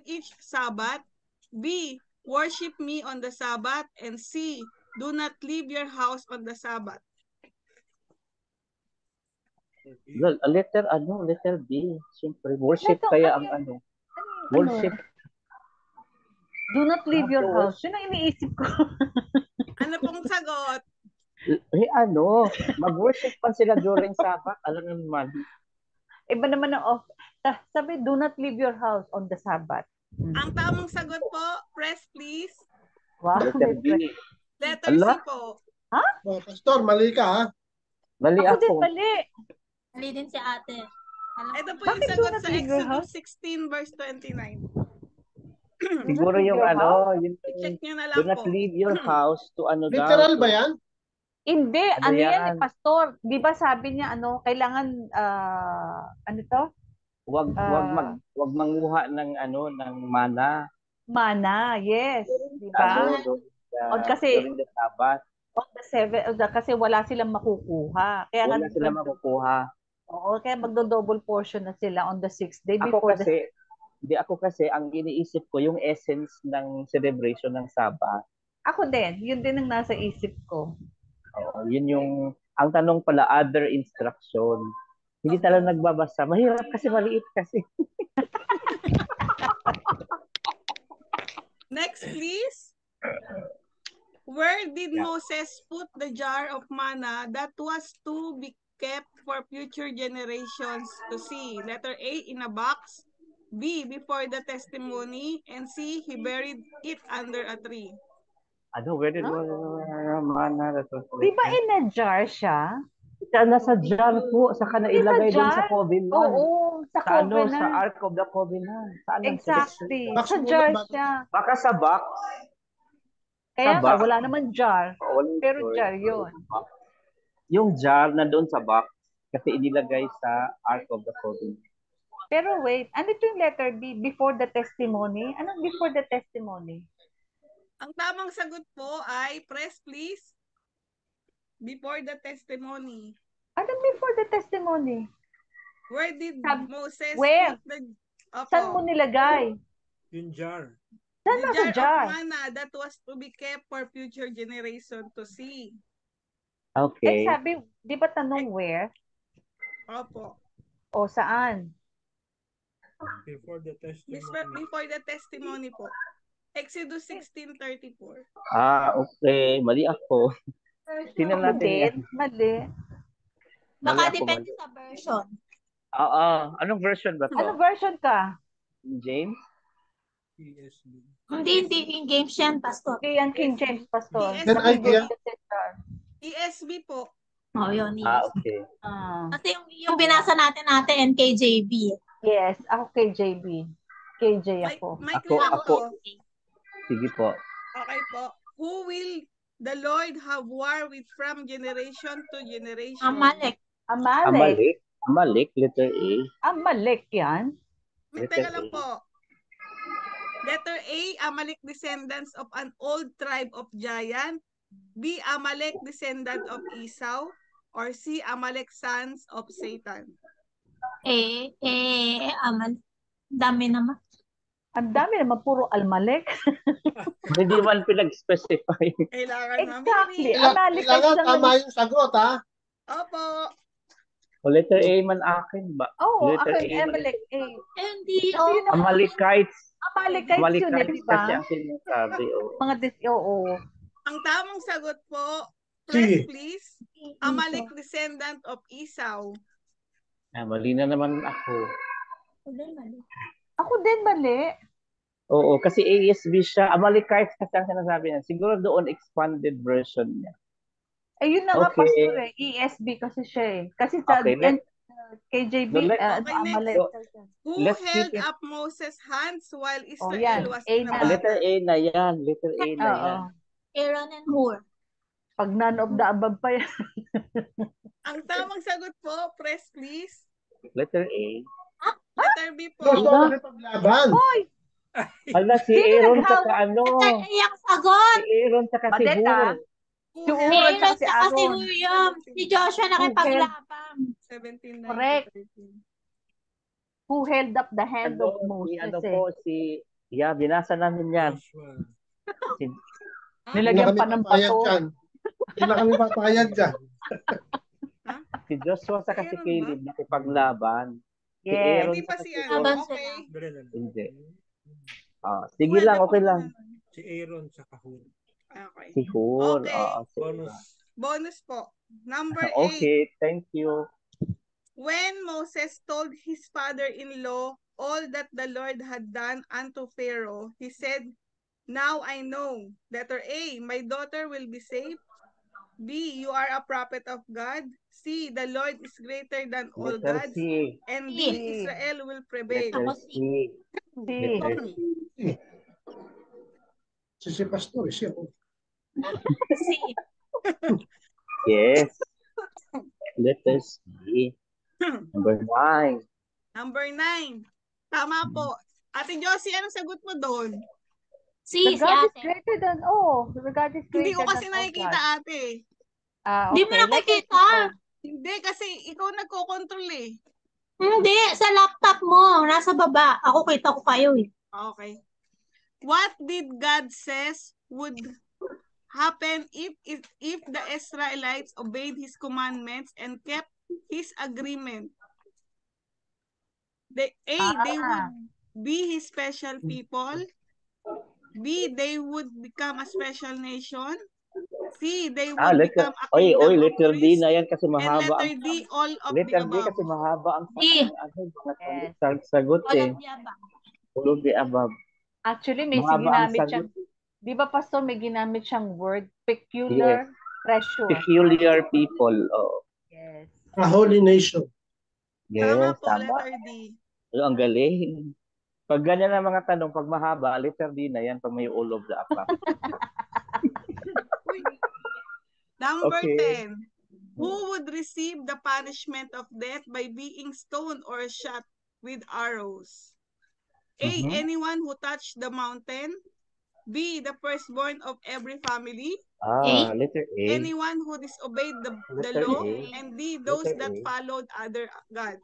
each Sabbath. B. Worship me on the Sabbath. And C. Do not leave your house on the Sabbath. Letter B. Siyempre, worship kaya ang worship. Do not leave your house. Yun ang iniisip ko. Ano pong sagot? Mag-worship pa sila during Sabbath. Alam naman. Iba naman ang sabi, do not leave your house on the Sabbath. Ang tamang sagot po, press please. Wow. Letter B. Letter C po. Oh, Pastor, mali ka ha. Mali Ako din, ako. mali. Mali din si ate. Ito po yung Bakit sagot do not sa leave your Exodus 16 verse 29. Siguro yung I-check nyo na do lang not po. leave your house to Literal ba yan? Hindi, Ano yan yan? Pastor? Di ba sabi niya, kailangan, ano to? Wag manguha ng ng mana. Mana, yes. Di ba? During the Sabbath. On the 7, kasi wala silang makukuha. Kaya Wala sila makukuha. Oo, kaya magdo-double portion na sila on the 6th day Ako before kasi, ang iniisip ko yung essence ng celebration ng Sabbath. Ako din, yun din ang nasa isip ko. Oo, yun yung, ang tanong pala, other instruction. Hindi talaga nagbabasa. Mahirap kasi, maliit kasi. Next, please. Where did Moses put the jar of manna that was to be kept for future generations to see? Letter A, in a box. B, before the testimony. And C, he buried it under a tree. Where did mana? Di ba in a jar siya? Nasa jar po, saka nailagay doon sa covenant. Oo, sa covenant. Sa Ark of the Covenant. Exactly. Box Sa muna, jar box. siya. Baka sa box. Kaya box. wala naman jar. Walang Pero sure. jar yun. Yung jar na doon sa box kasi inilagay sa Ark of the Covenant. Pero wait, ano ito yung letter B? Before the testimony? Anong before the testimony? Ang tamang sagot po ay, press please, before the testimony. Anong before the testimony? Where did Moses where? put the... Opo. Saan mo nilagay? Yung jar. Saan The nasa jar jar? of manna that was to be kept for future generation to see. Eh, Okay. sabi, di ba tanong where? Opo. O saan? Before the testimony. Before the testimony po. Exodus 16:34. Okay. Mali ako. Tingnan Ako natin yan. din, mali. Baka Mali ako, depende mali. sa version. Anong version ba Ano to? version ka? James? ESB. Hindi King James yan, Pastor. Okay, yan King James, Pastor. ESV. Nakigot Yeah. ka, sister. ESV po. Oh, yun. Okay. Kasi yung binasa natin NKJV. Yes, ako KJB. KJ ako. May clear Ako. po. Sige po. Okay po. Who will the Lord have war with from generation to generation? Amalek. Amalek. Amalek, letter A. Amalek yan. May teka lang po. Letter A, Amalek descendants of an old tribe of giant. B, Amalek descendant of Esau. Or C, Amalek sons of Satan. Amalek. Dami naman. Ang dami naman, puro Almalek. Hindi man pinag-specify. Kailangan Exactly. namin. Amalek Kailangan lang tama yung sagot, ha? Opo. O letter A man akin ba? Oo, Letter ako yung Amalek. Hindi. Kasi yun ang Amalekites. Amalekites yun, eh, Amalekites di ba? kasi ang sinasabi. Oo. Ang tamang sagot po, C. press please. Amalek descendant of Esau. Mali na naman ako. Ako din, mali. Oo, kasi ASB siya. Amalekites kasi ang sinasabi niya. Siguro doon expanded version niya. Eh, yun na nga, Okay. Pastor, eh. ESB kasi siya eh. Kasi sa Okay, KJB, No, let- Okay, Amalek. Who Let's held keep it- up Moses' hands while Israel yan. was A in na. a Letter battle? A na yan. Letter A na Oo. yan. Aaron and Hur. Pag none of the above pa yan. Ang tamang sagot po, press please. Letter A. Letter B po. Joshua nakipaglaban. Hoy! Hala, si Sino Aaron nag-hawak? saka ano. Letter A ang sagot. Si Aaron saka si Madet, Hur. ah. Who Si held Aaron Aaron tsaka si saka si Aaron. William. Si Joshua nakipaglaban. 17, Correct. 19, 13. Who held up the hand of Moses eh. Binasa namin yan. Joshua. Si, Hindi Nilagyan na kami pa ng papayag bato. dyan. Hindi na kami papayag dyan. si Joshua saka si Aaron ba? Caleb nakipaglaban. Si Yes. Aaron Hindi pa saka si si ano. Hur. Laban Okay. Dali, dali. Hindi. Sige lang, okay lang. Si Aaron sa Hur. Okay. Si Hur. Okay. Bonus. Bonus po. Number 8. Okay, thank you. When Moses told his father-in-law all that the Lord had done unto Pharaoh, he said, "Now I know." Letter A, my daughter will be saved. B, you are a prophet of God. C, the Lord is greater than all Letter gods. C. And D, C. Israel will prevail. Letter C. Letter C. Si Pastor, siya. Si. Yes. Letter C. Number 9. Number 9. Tama po. Ate Josie, anong sagot mo doon? Si God is ate. greater than, the God is greater Hindi ko kasi than all nakikita, God. ate. Hindi mo nakikita. Hindi, kasi ikaw nagko-control eh. Hindi, sa laptop mo. Nasa baba. Ako kita ko kayo eh. Okay. What did God says would happen if the Israelites obeyed his commandments and kept his agreement? They would be his special people. B, they would become a special nation. C, they would become a kingdom of letter D priests. na yan kasi And mahaba letter D, all of the letter D above. kasi mahaba ang D. sagot All eh. of the above. All of the above. Actually, may Mahaba ang ginamit sagot. siyang, di ba Pastor, may ginamit siyang word, peculiar treasure. Peculiar people. Oh. Yes. A holy nation. Tama Yes, po, tama. letter D. Ang galing. Pag ganyan ang mga tanong, pag mahaba, letter D na yan, pag may all of the above. Number Okay. 10. Who would receive the punishment of death by being stoned or shot with arrows? A, anyone who touched the mountain. B, the firstborn of every family. Letter A. Anyone who disobeyed the Letter law. A. And D, those Letter that A. followed other gods.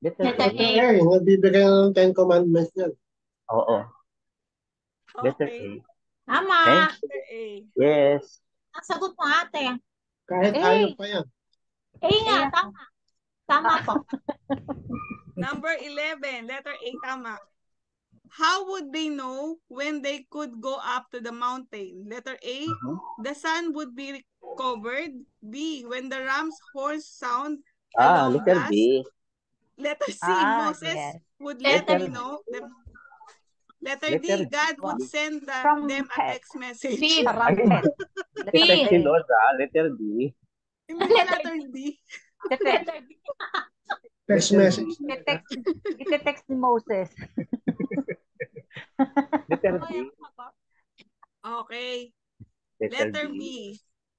Letter Letter A. A. Nagbibigay ng 10 commandments yan. Oo. Letter Okay. A. Tama. Thank you. Letter A. Yes. Ang sagot mo, ate. Kahit Eh. ayaw pa yan. Nga, Eh, tama. Tama po. Number 11. Letter A, tama. How would they know when they could go up to the mountain? Letter A, the sun would be covered. B, when the ram's horns sound a long Letter blast. B. Letter C, Moses yes. would Letter let them B. know. Letter Letter D, God Wow. would send From them a heck. text message. B. Trumpet. Expect si B. Lord, Letter D. Hindi ba letter D? Letter B. Text Letter message. D. Ite-text ni Moses. Letter Ano D. yung sagot? Okay. Letter Letter D. B.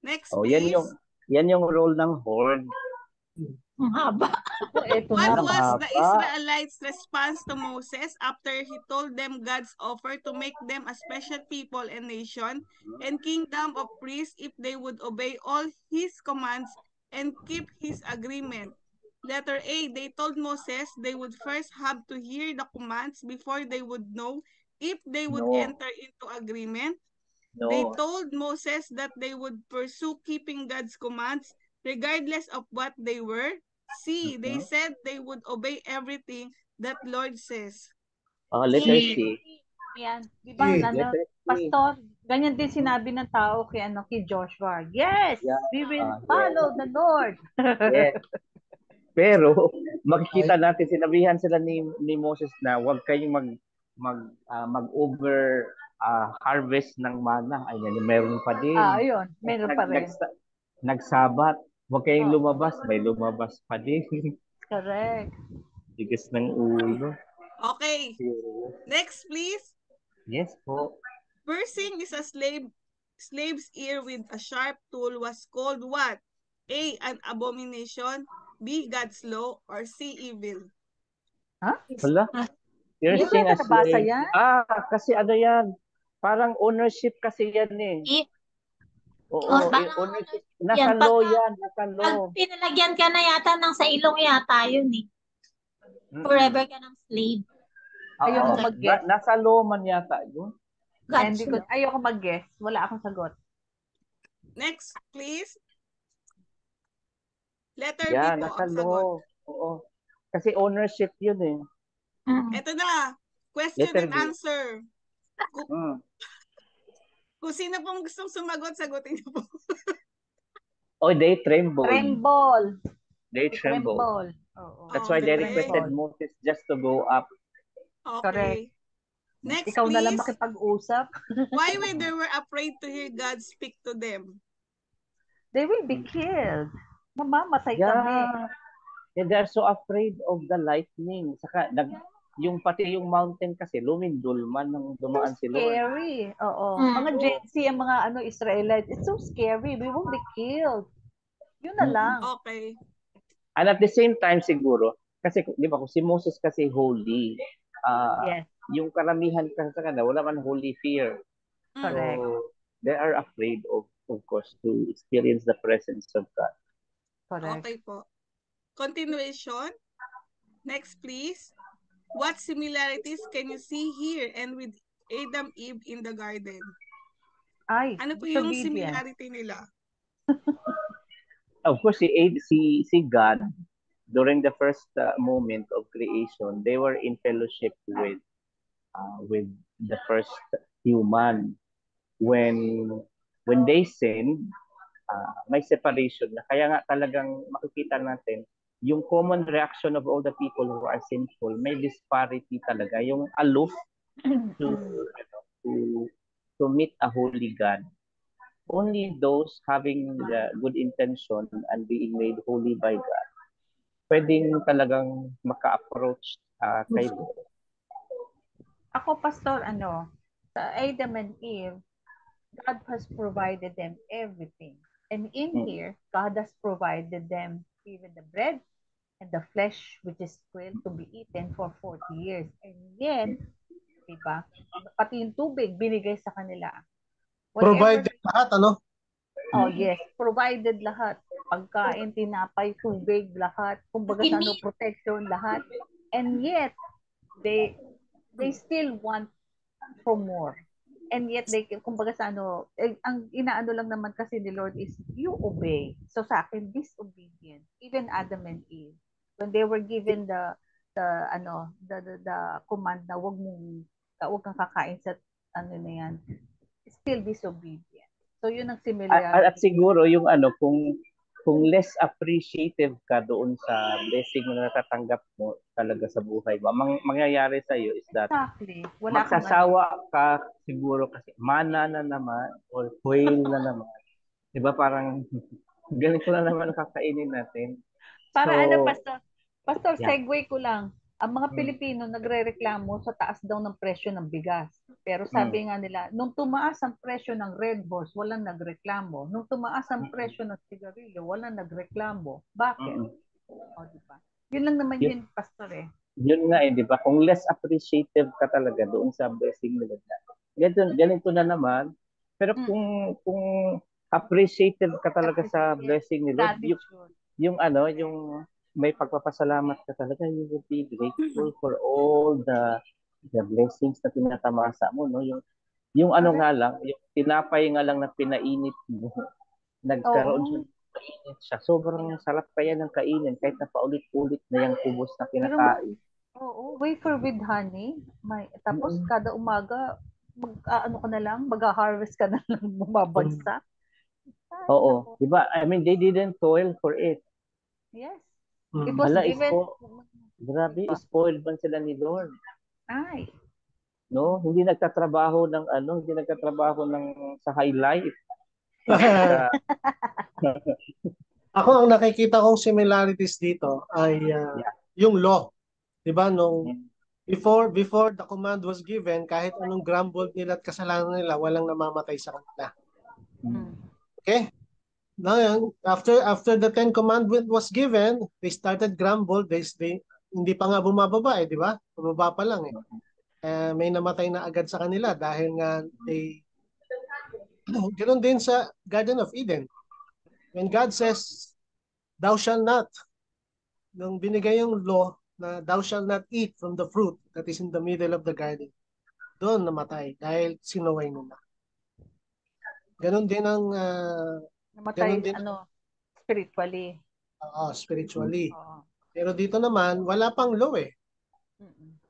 Next, Oh, please. yan yung role ng horde. Ang haba. Ito What na. was the haba. Israelites' response to Moses after he told them God's offer to make them a special people and nation and kingdom of priests if they would obey all his commands and keep his agreement? Letter A, they told Moses they would first have to hear the commands before they would know if they would No. enter into agreement. They No. told Moses that they would pursue keeping God's commands regardless of what they were. C, they said they would obey everything that Lord says. Letter C. Yan. Di ba, Letter C. Pastor, ganyan din sinabi ng tao kay Joshua. Yes, Yeah. we will follow the Lord. Yes. Pero makikita natin sinabihan sila ni Moses na huwag kayong mag-over harvest ng mana. Ayun, meron pa din. Ayun, meron pa rin. Nagsabat. Huwag kayong lumabas. May lumabas pa din. Correct. Tigas ng ulo. Okay. Next, please. Yes po. Piercing is a slave's ear with a sharp tool was called what? A, an abomination. B, God's law. Or C, evil. Wala. Piercing as nabasa yan? Kasi ano yan? Parang ownership kasi yan eh. Oo, ownership. Nasa law yan. Nasa law. Pag pinalagyan ka na yata ng sa ilong yata yun eh. Forever ka ng slave. Ayoko mag-guess. Nasa law man yata yun. Ayoko mag-guess. Wala akong sagot. Next, please. Letter B po nasa ang law. sagot. Oo. Kasi ownership yun eh. Ito na. Question Letter and B. answer. Kung sino pong gustong sumagot, sagutin niyo po. They tremble. They tremble. That's why they requested Moses just to go up. Okay. Correct. Next, Ikaw please. na lang makipag-usap. Why were they afraid to hear God speak to them? They will be killed. Mamamatay kami. Yeah, they're so afraid of the lightning. Saka yung pati yung mountain kasi lumindol man nang dumaan si Lord. Scary. Oo. Mga Gen Z, ang mga Israelites, it's so scary. We will be killed. Yun na lang. Okay. And at the same time siguro, kasi di ba kung si Moses kasi holy, yes. Yung karamihan kasi sa kanila, wala man holy fear. Correct. So, they are afraid of course, to experience the presence of God. Correct. Okay po. Continuation. Next, please. What similarities can you see here and with Adam Eve in the garden? Ano po yung similarity nila? Of course, si God, during the first moment of creation, they were in fellowship with the first human. When they sinned, may separation na. Kaya nga talagang makikita natin yung common reaction of all the people who are sinful, may disparity talaga. Yung aloof to meet a holy God. Only those having the good intention and being made holy by God, pwedeng talagang maka-approach kay Lord. Ako, Pastor, sa Adam and Eve, God has provided them everything. And in here, God has provided them even the bread and the flesh which is going to be eaten for 40 years. And yet, diba, pati yung tubig binigay sa kanila. Provided lahat, Oh, yes. Provided lahat. Pagkain, tinapay, tubig, lahat. Kumbaga sa protection, lahat. And yet, they still want for more. And yet, they, kumbaga sa ano, ang inaano lang naman kasi ni Lord is, you obey. So sa akin, disobedient. Even Adam and Eve, when they were given the command na wag kang kakain sa ano na yan, still disobedient. So yun ang At similarity. siguro yung kung less appreciative ka doon sa blessing na natatanggap mo talaga sa buhay mo, mangyayari sa iyo is that Exactly. Wala kang magsasawa ka siguro kasi mana na naman or quail na naman. 'Di ba parang ganito na naman ang kakainin natin. Para So, Pastor, yeah. segue ko lang. Ang mga Pilipino nagrereklamo sa taas daw ng presyo ng bigas. Pero sabi nga nila, nung tumaas ang presyo ng Red Horse, walang nagreklamo. Nung tumaas ang presyo ng sigarilyo, walang nagreklamo. Bakit? O, di ba? Yun lang naman yun, Pastor eh. Yun nga di ba? Kung less appreciative ka talaga doon sa blessing nila, ganito na naman. Pero kung appreciative ka talaga sa blessing ni Lord, yung may pagpapasalamat ka talaga, you will be grateful for all the blessings na tinatamasa mo, no? Yung ano nga lang, yung tinapay nga lang na pinainit mo, nagkaroon siya. Sobrang sarap pa yan ng kainin kahit na paulit-ulit na yung kubos na kinakain. Oo, wafer with honey. Tapos kada umaga, mag-harvest ka na lang, bumabagsak. Oo. Diba? I mean, they didn't toil for it. Yes. It was given. Grabe, spoiled man sila ni Lord. Ay. No, hindi nagtatrabaho sa high life. Ako ang nakikita kong similarities dito ay yung law. 'Di ba before the command was given, kahit anong grumbled nila at kasalanan nila, walang namamatay sa kanila. Okay? Now, after the 10 commandment was given, they started grumble. They hindi pa nga bumababa di ba? Bumaba pa lang eh. May namatay na agad sa kanila dahil nga ganoon din sa Garden of Eden. When God says, thou shall not, nung binigay yung law na thou shall not eat from the fruit that is in the middle of the garden, doon namatay dahil sinuway nila. Ganon din ang namatay spiritually. Spiritually. Pero dito naman, wala pang law eh.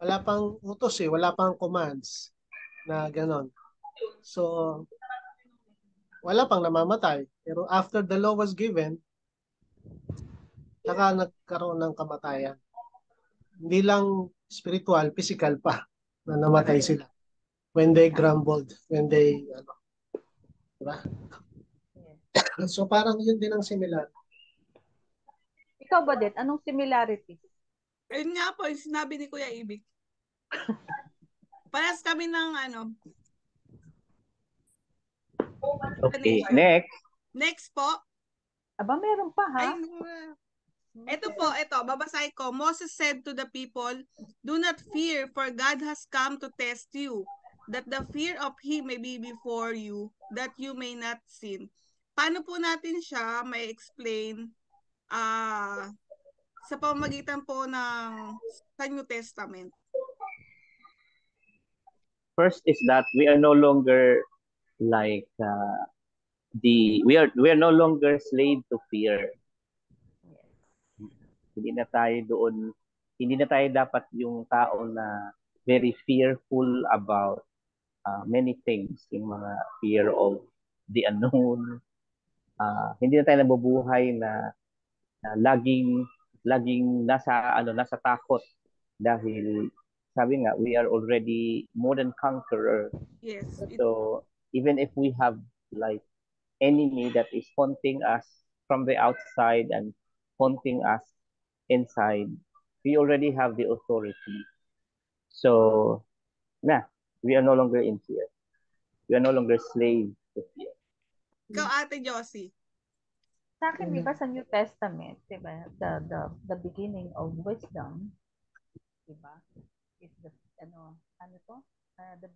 Wala pang utos eh. Wala pang commands na ganon. So, wala pang namamatay. Pero after the law was given, saka nagkaroon ng kamatayan. Hindi lang spiritual, physical pa na namatay sila. When they grumbled, when they, diba? So parang yun din ang similar. Ikaw ba din? Anong similarity? Ayun nga po, yung sinabi ni Kuya Ibig. Parehas kami ng Okay, next po. Aba, meron pa ha? Ito, babasahin ko. Moses said to the people, do not fear, for God has come to test you, that the fear of Him may be before you, that you may not sin. Paano po natin siya may explain sa pamamagitan po sa New Testament? First is that we are no longer like we are no longer slave to fear. Hindi na tayo dapat yung tao na very fearful about many things, yung mga fear of the unknown. Hindi na tayo nabubuhay na laging nasa takot dahil sabi nga we are already more than conqueror. Yes. So even if we have like enemy that is haunting us from the outside and haunting us inside, we already have the authority. So we are no longer in fear. We are no longer slave to fear. Ikaw, Ate Josie. Sa akin, di ba sa New Testament, di ba, the beginning of wisdom, di ba, is the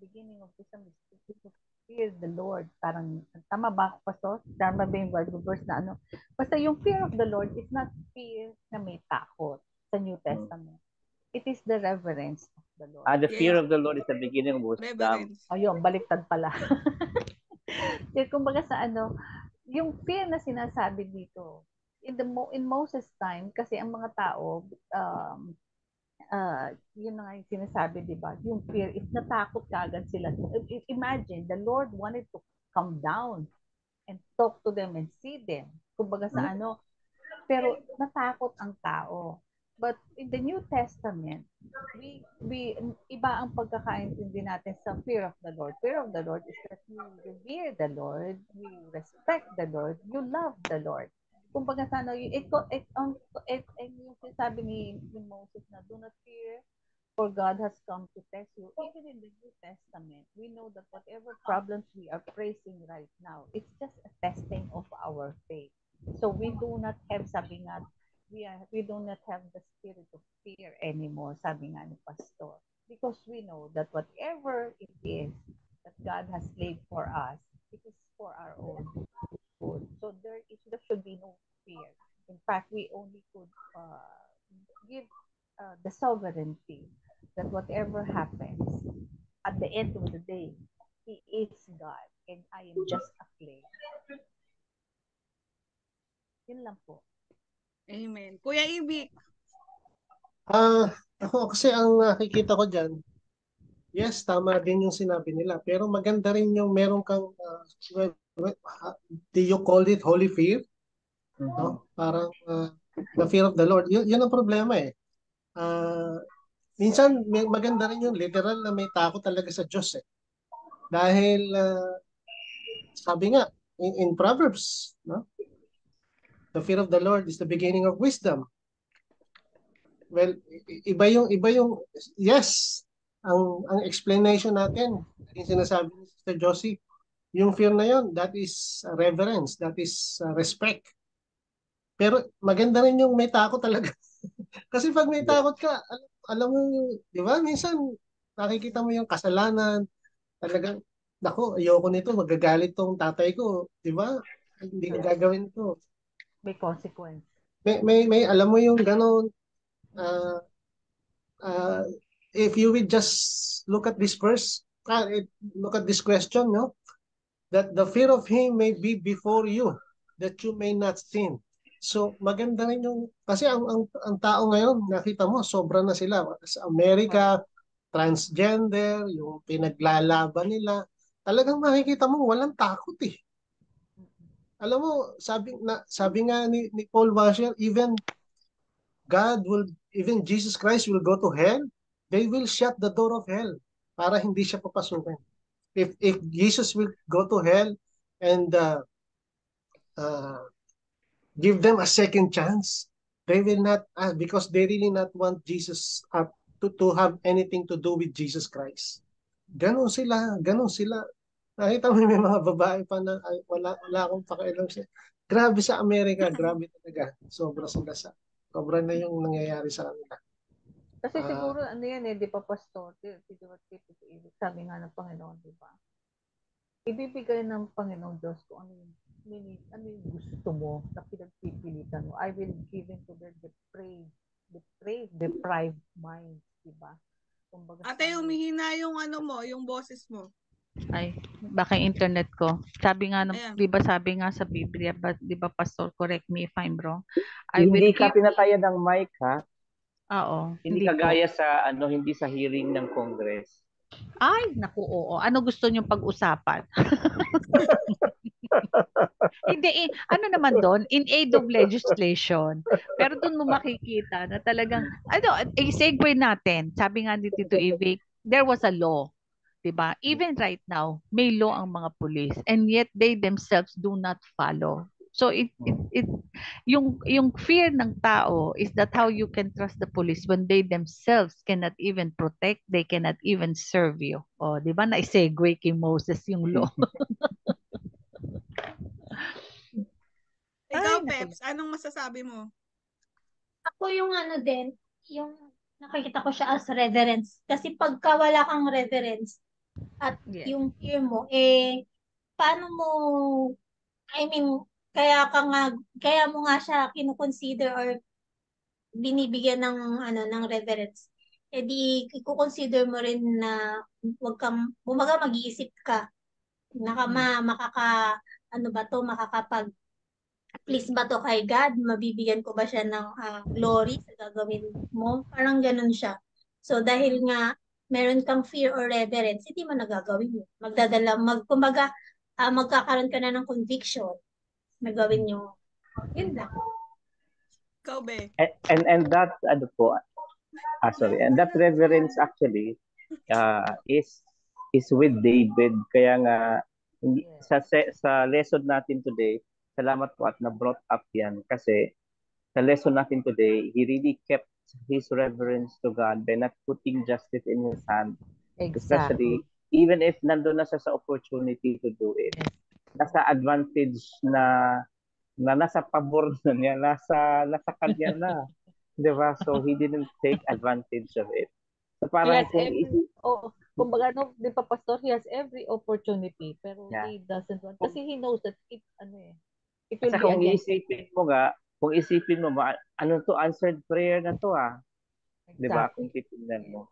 beginning of wisdom is to fear the Lord. Parang, tama ba ako, Pastor? Tama ba yung Bible verse na Basta yung fear of the Lord is not fear na may takot sa New Testament. It is the reverence of the Lord. The fear Yes. of the Lord is the beginning of wisdom. Reverence. Ayun, baliktad pala. Kumbaga sa yung fear na sinasabi dito, in Moses' time, kasi ang mga tao, yun na nga yung sinasabi, di ba? Yung fear is natakot kaagad sila. Imagine, the Lord wanted to come down and talk to them and see them. Kumbaga sa pero natakot ang tao. But in the New Testament, we iba ang pagkakaintindi natin sa fear of the Lord. Fear of the Lord is that you revere the Lord, you respect the Lord, you love the Lord. Kumbaga sa yung sinasabi ni Moses na do not fear, for God has come to test you. Even in the New Testament, we know that whatever problems we are facing right now, it's just a testing of our faith. So we do not have, sabi nga, we do not have the spirit of fear anymore, sabi nga ni Pastor. Because we know that whatever it is that God has laid for us, it is for our own good. So there should be no fear. In fact, we only could give the sovereignty that whatever happens, at the end of the day, He is God and I am just a clay. Yun lang po. Amen. Kuya Ibik. Ako kasi ang nakikita ko dyan, yes, tama din yung sinabi nila. Pero maganda rin yung meron kang, do you call it holy fear? No? Parang the fear of the Lord. Yun ang problema eh. Minsan maganda rin yung literal na may takot talaga sa Diyos eh. Dahil sabi nga in Proverbs, no? The fear of the Lord is the beginning of wisdom. Well, iba yung yes, ang explanation natin, yung sinasabi ni Sister Josie, yung fear na yon, that is reverence, that is respect. Pero maganda rin yung may takot talaga. Kasi pag may takot ka, alam mo, di ba, minsan nakikita mo yung kasalanan, talagang, naku, ayoko nito, magagalit tong tatay ko, di ba? Hindi ko gagawin ito. May consequence. May alam mo yung gano'n, if you will just look at this verse, look at this question, no? That the fear of Him may be before you, that you may not sin. So maganda rin yung, kasi ang tao ngayon, nakita mo, sobra na sila. Sa Amerika, transgender, yung pinaglalaban nila, talagang makikita mo, walang takot eh. Alam mo, sabi nga ni Paul Washer, even Jesus Christ will go to hell, they will shut the door of hell para hindi siya papasukin. If Jesus will go to hell and give them a second chance, they will not, because they really not want Jesus to have anything to do with Jesus Christ. Ganon sila. Nakita mo may mga babae pa na wala akong pakialam siya. Grabe sa Amerika, grabe talaga. Sobra na yung nangyayari sa kanila. Kasi siguro yan di pa Pastor, sabi nga ng Panginoon, di ba? Ibibigay ng Panginoon Diyos kung ano yung gusto mo na pinagpipilitan mo. I will give into the deprived mind, di ba? Ate, humihina yung yung boses mo. Ay, baka internet ko. Sabi nga, di ba sabi nga sa Biblia, di ba Pastor, correct me if I'm wrong. Hindi ka pinatayan ng mic, ha? Oo. Hindi kagaya sa hindi sa hearing ng Congress. Ay, naku, oo. Ano gusto niyong pag-usapan? Hindi, ano naman doon, in aid of legislation. Pero doon mo makikita na talagang, segue natin. Sabi nga ni Tito Ivik, there was a law. Diba? Even right now, may law ang mga police and yet they themselves do not follow. So yung fear ng tao is that how you can trust the police when they themselves cannot even protect, they cannot even serve you. Oh, 'di ba? Na-segue kay Moses yung law. Ikaw, Peps, anong masasabi mo? Ako yung din, yung nakikita ko siya as reverence. Kasi pagka wala kang reverence at yung fear mo, paano mo, kaya mo nga siya kinukonsider or binibigyan ng reverence. edi i-consider mo rin na wag kang, bumaga mag-iisip ka, ano ba to, please ba to kay God? Mabibigyan ko ba siya ng glory sa gagawin mo? Parang ganun siya. So, dahil nga, meron kang fear or reverence, hindi mo nagagawin yun. Kumbaga, magkakaroon ka na ng conviction na gawin yung, yun lang. Ikaw, Be. And that, ano po, sorry, and that reverence actually is with David. Kaya nga, sa lesson natin today, salamat po at na-brought up yan kasi sa lesson natin today, he really kept his reverence to God by not putting justice in his hand. Especially, even if nandun na siya sa opportunity to do it. Nasa advantage na nasa pabor na niya, nasa kanya na. Di ba? So, he didn't take advantage of it. So, parang kumbaga, no, di pa, Pastor, he has every opportunity, pero he doesn't want. Kasi he knows that it will be against. Kung isipin mo, ano to, answered prayer na to Exactly. Di ba? Kung titignan mo.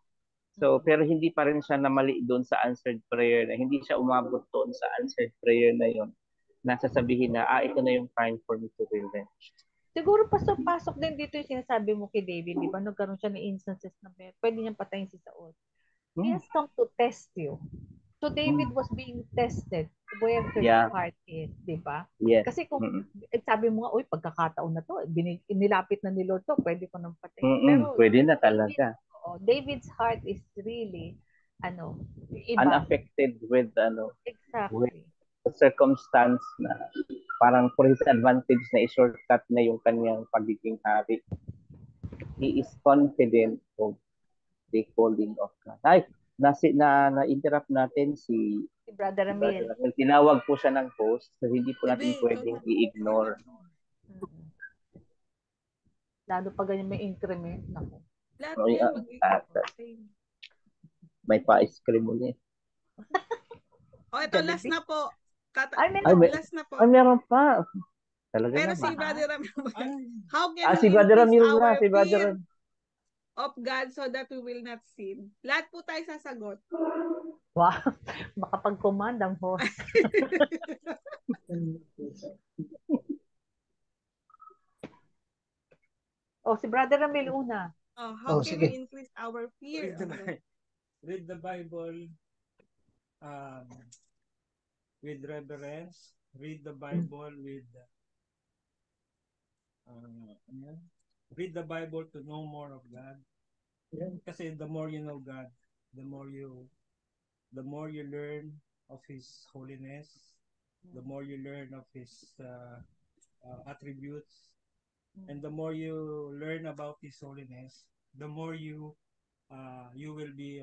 So, pero hindi pa rin siya namali doon sa answered prayer na hindi siya umabot doon sa answered prayer na yon. Nasasabihin na, ito na yung time for me to revenge. Siguro pasok din dito yung sinasabi mo kay David, di ba? Nagkaroon siya ng instances na pwede niyang patayin si Saul. He has come to test you. So David was being tested where his heart is, di ba? Yes. Kasi kung sabi mo nga, pagkakataon na to, nilapit na ni Lord to, pwede ko nang patayin. Pero pwede na talaga. David's heart is really, iba. Unaffected with, exactly. with the circumstance na parang for his advantage na i-shortcut na yung kanyang pagiging hari. He is confident of the calling of God. Na-interrupt natin si Brother Ramil. Tinawag po siya ng host, so hindi po natin pwedeng i-ignore. Lalo pa ganyan may increment. Naku. May pa-ice cream ulit. Ito, last na po. Last na po. Meron pa. Talaga pero naman. Si Brother Ramil, how can si Brother Ramil na, si Brother of God so that we will not sin? Lahat po tayo sasagot. Wow. Makapag-command ang host. Si Brother Ramil una. How can we increase our fear? Read the Bible with reverence. Read the Bible with read the Bible to know more of God. Kasi the more you know God, the more you learn of His holiness, the more you learn of His attributes, and the more you learn about His holiness, the more you will be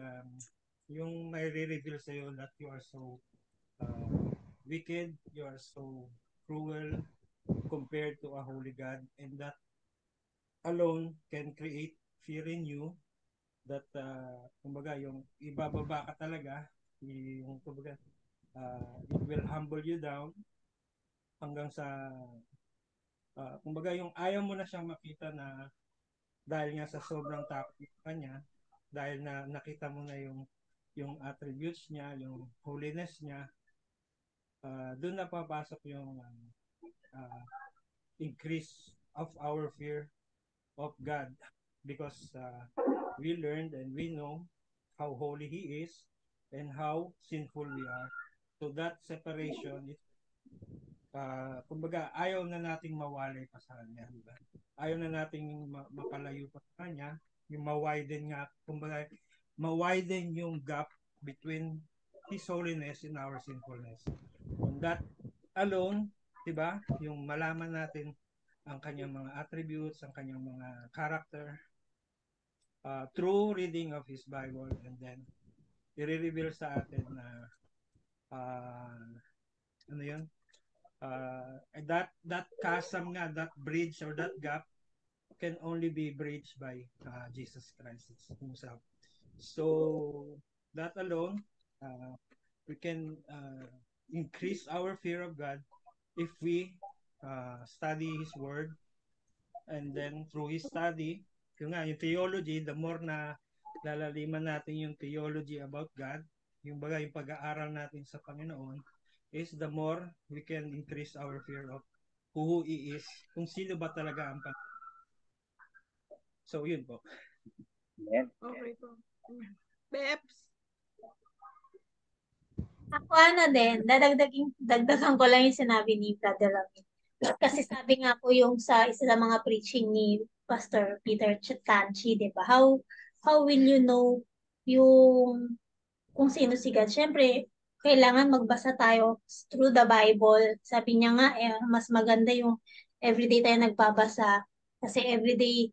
yung may re-reveal sa iyo that you are so wicked, you are so cruel compared to a holy God, and that alone can create fear in you that kumbaga yung ibababa ka talaga, yung kumbaga it will humble you down hanggang sa kumbaga yung ayaw mo na siyang makita na dahil nga sa sobrang takot kanya, dahil na nakita mo na yung attributes niya, yung holiness niya, doon na papasok yung increase of our fear of God, because we learned and we know how holy He is and how sinful we are. So that separation is kumbaga ayaw na nating mawalay pa sa Kanya, diba? Ayaw na nating mapalayo pa sa Kanya, yung ma-widen nga, kumbaga ma-widen yung gap between His holiness and our sinfulness. On that alone, diba, yung malaman natin ang kanyang mga attributes, ang kanyang mga character, through reading of His Bible, and then i-reveal sa atin na that chasm nga, that bridge or that gap can only be bridged by Jesus Christ Himself. So that alone, we can increase our fear of God if we study His Word, and then through His study, yung theology, the more na lalaliman natin yung theology about God, yung pag-aaral natin sa Panginoon, is the more we can increase our fear of who He is, kung sino ba talaga ang Panginoon. So, yun po. Amen. Okay po. Peps? Ako din, dagdagan ko lang yung sinabi ni Brother Ramin. Kasi sabi nga po yung sa isa sa mga preaching ni Pastor Peter Tanchi, di ba? How will you know yung kung sino si God? Siyempre, kailangan magbasa tayo through the Bible. Sabi niya nga, mas maganda yung everyday tayo nagbabasa. Kasi everyday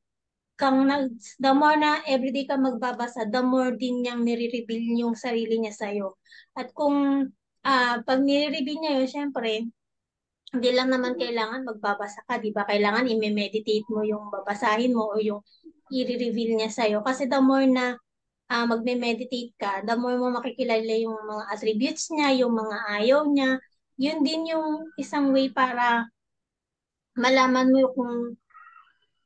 the more na everyday ka magbabasa, the more din niyang nire-reveal yung sarili niya sa'yo. At kung pag nire-reveal niya yun, syempre, hindi lang naman kailangan magbabasa ka, di ba? Kailangan i-meditate mo yung babasahin mo o yung i-reveal niya sa'yo. Kasi the more na magme-meditate ka, the more mo makikilala yung mga attributes niya, yung mga ayaw niya. Yun din yung isang way para malaman mo kung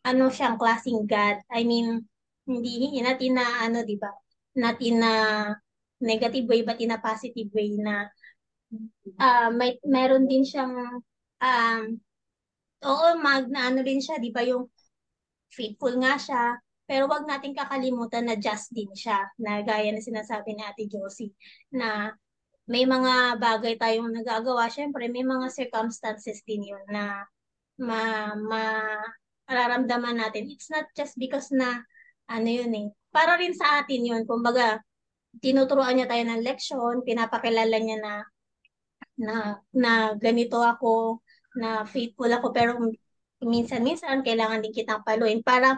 ano siyang klaseng God. I mean, hindi natin na ano, 'di ba? Natin na negative way but in a positive way na meron din siyang oo, na ano din siya, 'di ba, yung faithful nga siya, pero wag nating kakalimutan na just din siya, na gaya na sinasabi ni Ate Josie, na may mga bagay tayong nagagawa, syempre may mga circumstances din yun na mararamdaman natin. It's not just because na ano yun eh. Para rin sa atin yun. Kumbaga, tinuturuan niya tayo ng leksyon, pinapakilala niya na ganito ako, na faithful ako, pero minsan-minsan kailangan din kitang paluin para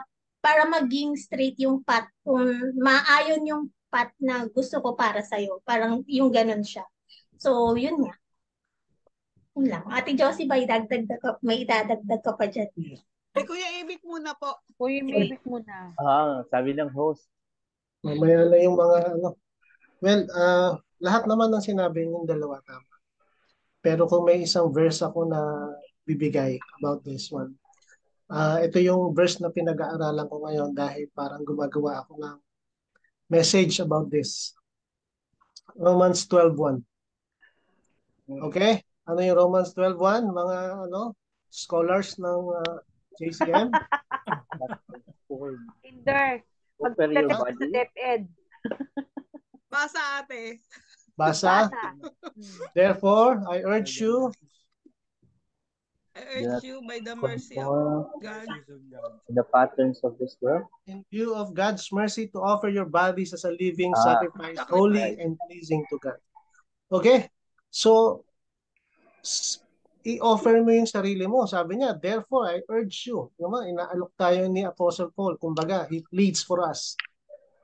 maging straight yung path. Kung maayon yung path na gusto ko para sa'yo. Parang yung ganun siya. So, yun nga. Yun lang. Ate Josie, may idadagdag ka pa dyan. Ay, Kuya Ibig muna po. Kuya Mibik muna. Sabi ng host. Mamaya na yung mga ano. Well, lahat naman ng sinabi niyong dalawa tama. Pero kung may isang verse ako na bibigay about this one. Ito yung verse na pinag-aaralan ko ngayon dahil parang gumagawa ako ng message about this. Romans 12:1. Okay? Ano yung Romans 12:1? Mga scholars ng JCM? Kinder. Open your Pagdating sa body. DepEd. Basa ate. Basa? Therefore, I urge you I urge you by the mercy of God. The patterns of this world. in view of God's mercy to offer your bodies as a living sacrifice, sacrifice. holy and pleasing to God. Okay? So, i-offer mo yung sarili mo. Sabi niya, therefore, I urge you. Inaalok tayo ni Apostle Paul. Kumbaga, he pleads for us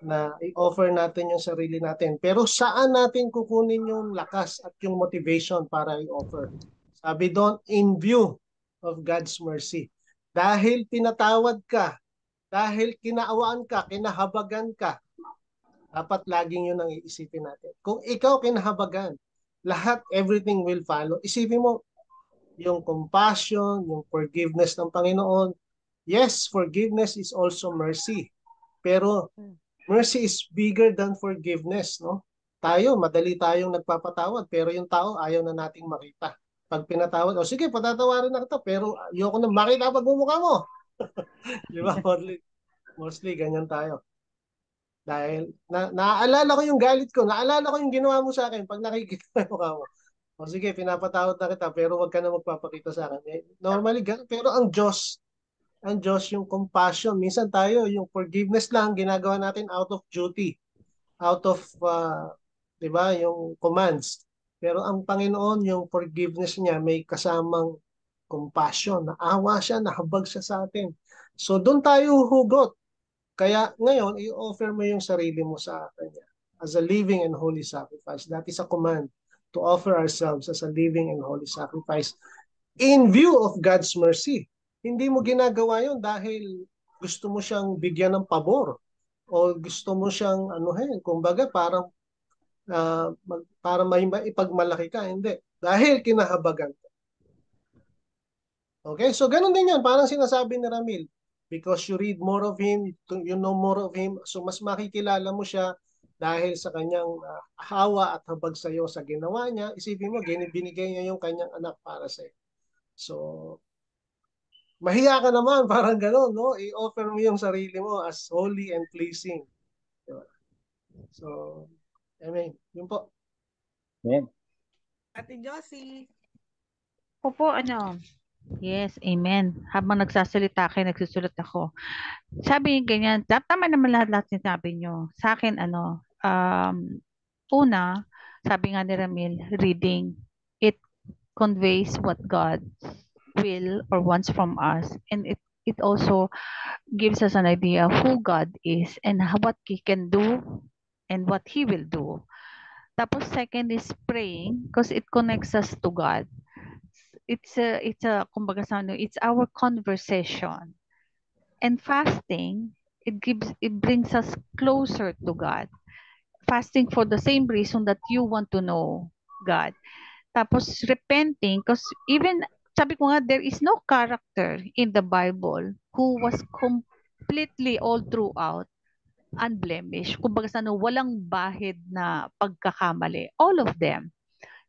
na i-offer natin yung sarili natin. Pero saan natin kukunin yung lakas at yung motivation para i-offer? Sabi doon, in view of God's mercy. Dahil pinatawad ka, dahil kinaawaan ka, kinahabagan ka, dapat laging yun ang iisipin natin. Kung ikaw kinahabagan, everything will follow. Isipin mo, yung compassion, yung forgiveness ng Panginoon. Yes, forgiveness is also mercy. Pero mercy is bigger than forgiveness, no? Madali tayong nagpapatawad, pero yung tao ayaw na nating makita. Pag pinatawad, sige, patatawarin na kita, pero ayoko na makita pagmumukha mo. Di ba? Mostly ganyan tayo. Dahil naaalala ko yung galit ko, naaalala ko yung ginawa mo sa akin pag nakikita mo ka mo. Sige, pinapatawad na kita, pero wag ka na magpapakita sa akin. Normally, pero ang Diyos yung compassion. Minsan tayo, yung forgiveness lang, ginagawa natin out of duty, out of, di ba, yung commands. Pero ang Panginoon, yung forgiveness niya, may kasamang compassion. Naawa siya, nahabag siya sa atin. So, doon tayo hugot. Kaya ngayon, i-offer mo yung sarili mo sa Kanya as a living and holy sacrifice. That is a command to offer ourselves as a living and holy sacrifice in view of God's mercy. Hindi mo ginagawa yun dahil gusto mo siyang bigyan ng pabor o gusto mo siyang kumbaga parang para may ipagmalaki ka. Hindi. Dahil kinahabagan ka. Okay? So, ganun din yan. Parang sinasabi ni Ramil, because you read more of him, you know more of him, so mas makikilala mo siya dahil sa kanyang hawa at habag sa iyo sa ginawa niya. Isipin mo, binigay niya yung kanyang anak para sa iyo. So, mahiya ka naman, parang gano'n, no? I-offer mo yung sarili mo as holy and pleasing. Diba? So, amen. Yun po. Amen. Ate Josie. Opo, yes, amen. Habang nagsasalita kayo, nagsusulat ako. Sabi niyo ganyan, tama naman lahat sinabi niyo. Sa akin, una, sabi nga ni Ramil, reading, it conveys what God will or wants from us. And it also gives us an idea of who God is and what He can do and what He will do. Tapos second is praying because it connects us to God. It's kumbaga sa it's our conversation. And fasting, it brings us closer to God. Fasting for the same reason that you want to know God. Tapos repenting, because even, sabi ko nga, there is no character in the Bible who was completely all throughout unblemished. Kumbaga sa walang bahid na pagkakamali. All of them.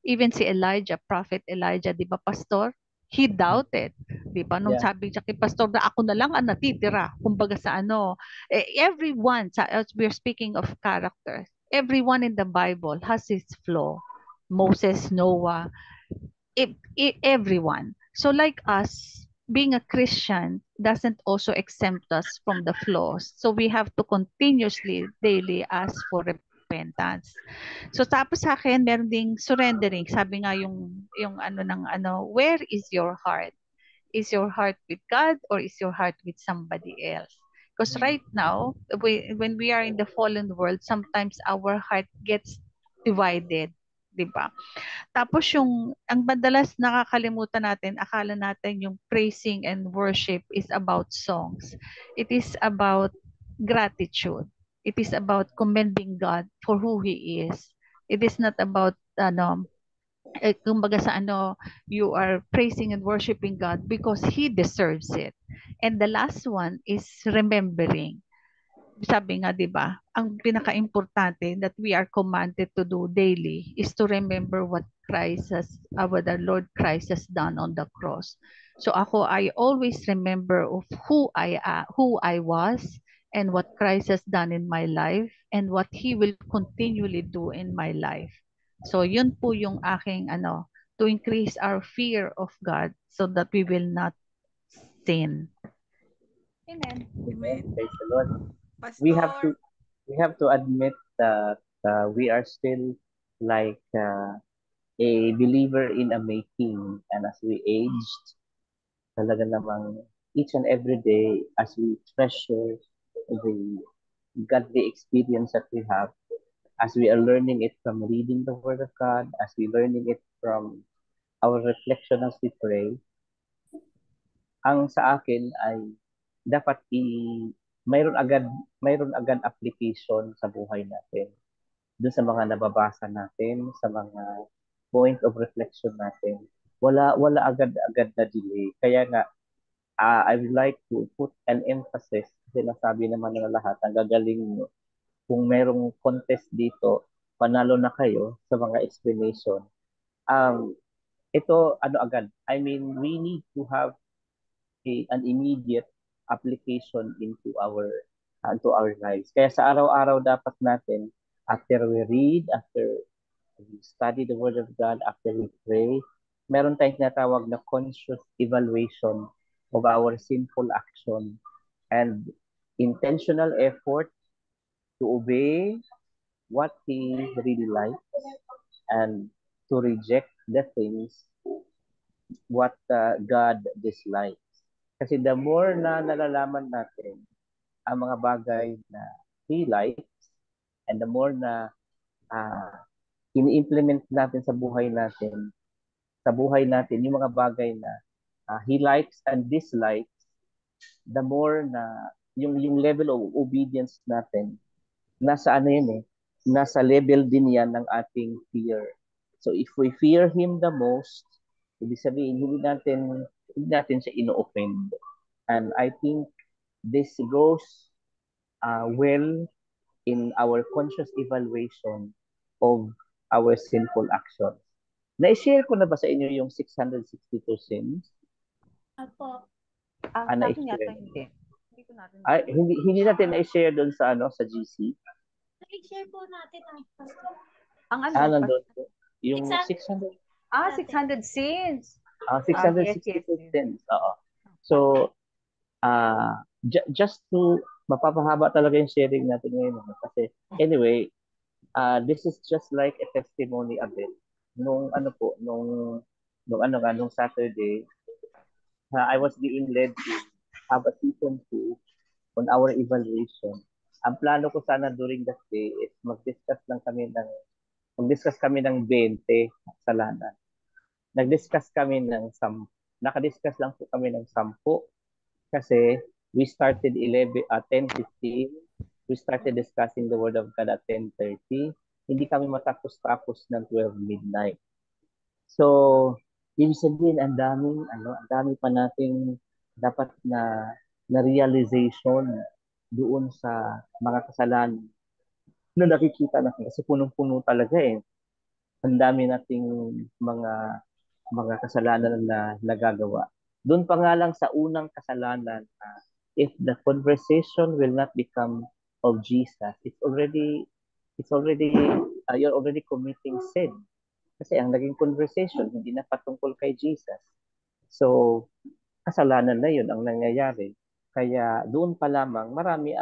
Even si Elijah, Prophet Elijah, di ba, Pastor? He doubted. Di ba? Nung sabi siya kay Pastor na ako na lang ang natitira. Kumbaga sa everyone, as we're speaking of characters, everyone in the Bible has his flaw. Moses, Noah, everyone. So like us, being a Christian doesn't also exempt us from the flaws. So we have to continuously, daily ask for repentance. So tapos sa akin, meron ding surrendering. Sabi nga yung where is your heart? Is your heart with God or is your heart with somebody else? Because right now, when we are in the fallen world, sometimes our heart gets divided, di ba? Tapos ang madalas nakakalimutan natin, akala natin yung praising and worship is about songs. It is about gratitude. It is about commending God for who He is. It is not about kumbaga sa you are praising and worshiping God because He deserves it. And the last one is remembering. Sabi nga, di ba, ang pinaka-importante that we are commanded to do daily is to remember what what the Lord Christ has done on the cross. So I always remember of who I was and what Christ has done in my life and what He will continually do in my life. So yun po yung aking to increase our fear of God so that we will not sin. Amen. Amen. Praise the Lord. Pastor. We have to admit that we are still like a believer in a making, and as we aged, talaga namang each and every day as we treasure the godly experience that we have, as we are learning it from reading the Word of God, as we learning it from our reflection as we pray, ang sa akin ay dapat mayroon agad application sa buhay natin. Doon sa mga nababasa natin, sa mga point of reflection natin. Wala agad na delay. Kaya nga I would like to put an emphasis, sinasabi naman ng lahat, ang gagaling nyo. Kung merong contest dito, panalo na kayo sa mga explanation. Ito agad. I mean, we need to have an immediate application into our lives. Kaya sa araw-araw dapat natin, after we read, after we study the Word of God, after we pray, meron tayong tinatawag na conscious evaluation of our sinful action and intentional effort to obey what He really likes and to reject the things what God dislikes. Kasi the more na nalalaman natin ang mga bagay na He likes and the more na ini-implement natin sa buhay natin yung mga bagay na He likes and dislikes, the more na yung level of obedience natin, nasa nasa level din yan ng ating fear. So if we fear Him the most, ibig sabihin, hindi natin siya ino-offend. And I think this goes well in our conscious evaluation of our sinful actions. Na-share ko na ba sa inyo yung 662 sins? Apo. Sa akin Na-share. yata hindi. Hindi ko natin. Hindi natin na-share doon sa sa GC. I-share po natin ang pastor. Ang ano? Nandun po. Yung 600. 600 sins. 662 sins. Oo. So, just to mapapahaba talaga yung sharing natin ngayon. Kasi, anyway, this is just like a testimony a bit. Nung Saturday, I was being led to have a season 2 on our evaluation. Ang plano ko sana during that day is mag-discuss kami ng 20 kasalanan. Nakadiscuss lang po kami ng 10 kasi we started 10:15. We started discussing the Word of God at 10:30. Hindi kami matapos-tapos ng 12 midnight. So, ibig sabihin, ang dami pa nating dapat na realization doon sa mga kasalanan na nakikita natin. Kasi punong-puno talaga eh. Ang dami nating mga kasalanan na nagagawa. Doon pa nga lang sa unang kasalanan, if the conversation will not become of Jesus, you're already committing sin. Kasi ang naging conversation, hindi na patungkol kay Jesus. So, kasalanan na yun ang nangyayari. Kaya doon pa lamang, marami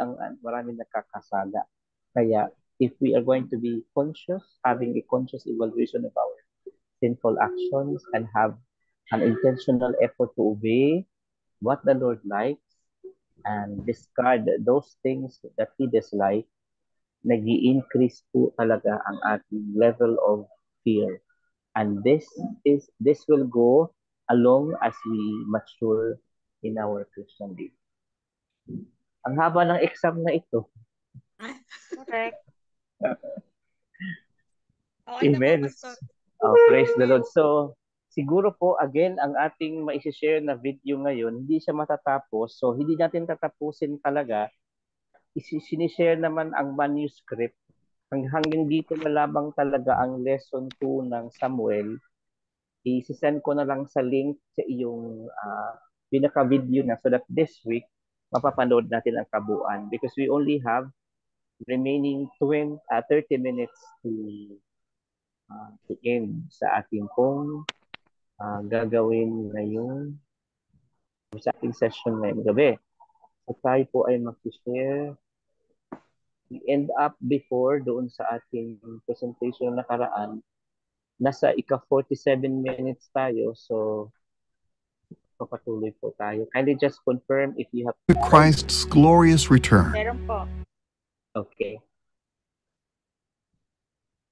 nakakasala. Kaya, if we are going to be conscious, having a conscious evaluation of our sinful actions and have an intentional effort to obey what the Lord likes and discard those things that He dislikes, nag-i-increase po talaga ang ating level of fear. And this will go along as we mature in our Christian life. Ang haba ng exam na ito. Correct. Amen. Praise the Lord. So, siguro po, again, ang ating ma-share na video ngayon, hindi siya matatapos. So, hindi natin tatapusin talaga. Sinishare naman ang manuscript. Hanggang dito na lamang talaga ang lesson 2 ng Samuel. I-send ko na lang sa link sa iyong pinaka-video na so that this week, mapapanood natin ang kabuuan. Because we only have remaining 30 minutes to end sa ating pong gagawin ngayong sa ating session ngayong gabi. So tayo po ay mag-share. We end up before doon sa ating presentation nakaraan. Nasa ika-47 minutes tayo. So papatuloy po tayo. Kindly just confirm if you have Christ's glorious return. Meron po. Okay.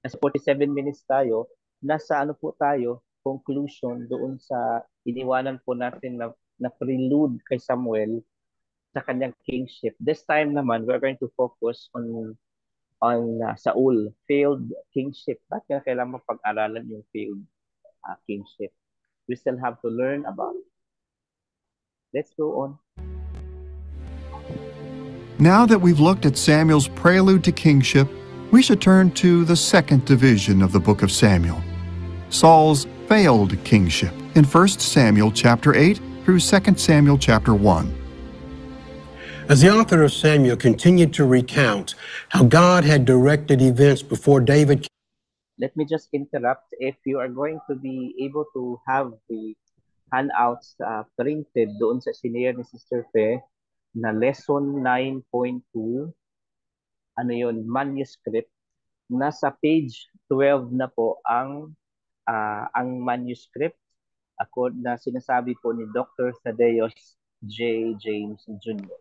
Nasa 47 minutes tayo. Nasa po tayo, conclusion doon sa iniwanan po natin na prelude kay Samuel sa kanyang kingship. This time naman, we're going to focus on Saul, failed kingship. Bakit kailangan pag-aralan yung failed kingship? We still have to learn about it. Let's go on. Now that we've looked at Samuel's prelude to kingship, we should turn to the second division of the book of Samuel, Saul's failed kingship, in 1 Samuel chapter 8 through 2 Samuel chapter 1. As the author of Samuel continued to recount how God had directed events before David. Let me just interrupt. If you are going to be able to have the handouts printed doon sa senior ni Sister Fe na lesson 9.2, manuscript, nasa page 12 na po ang manuscript na sinasabi po ni Dr. Thaddeus J. James Jr.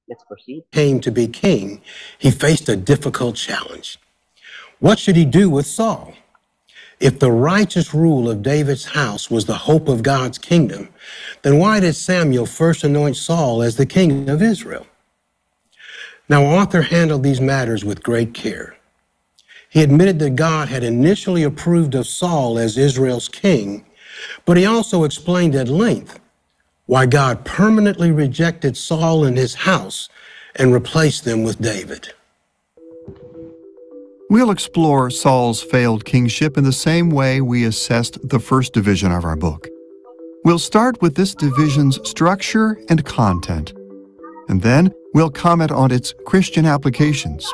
Let's proceed. Came to be king, he faced a difficult challenge. What should he do with Saul? If the righteous rule of David's house was the hope of God's kingdom, then why did Samuel first anoint Saul as the king of Israel? Now, Arthur handled these matters with great care. He admitted that God had initially approved of Saul as Israel's king, but he also explained at length why God permanently rejected Saul and his house and replaced them with David. We'll explore Saul's failed kingship in the same way we assessed the first division of our book. We'll start with this division's structure and content, and then we'll comment on its Christian applications.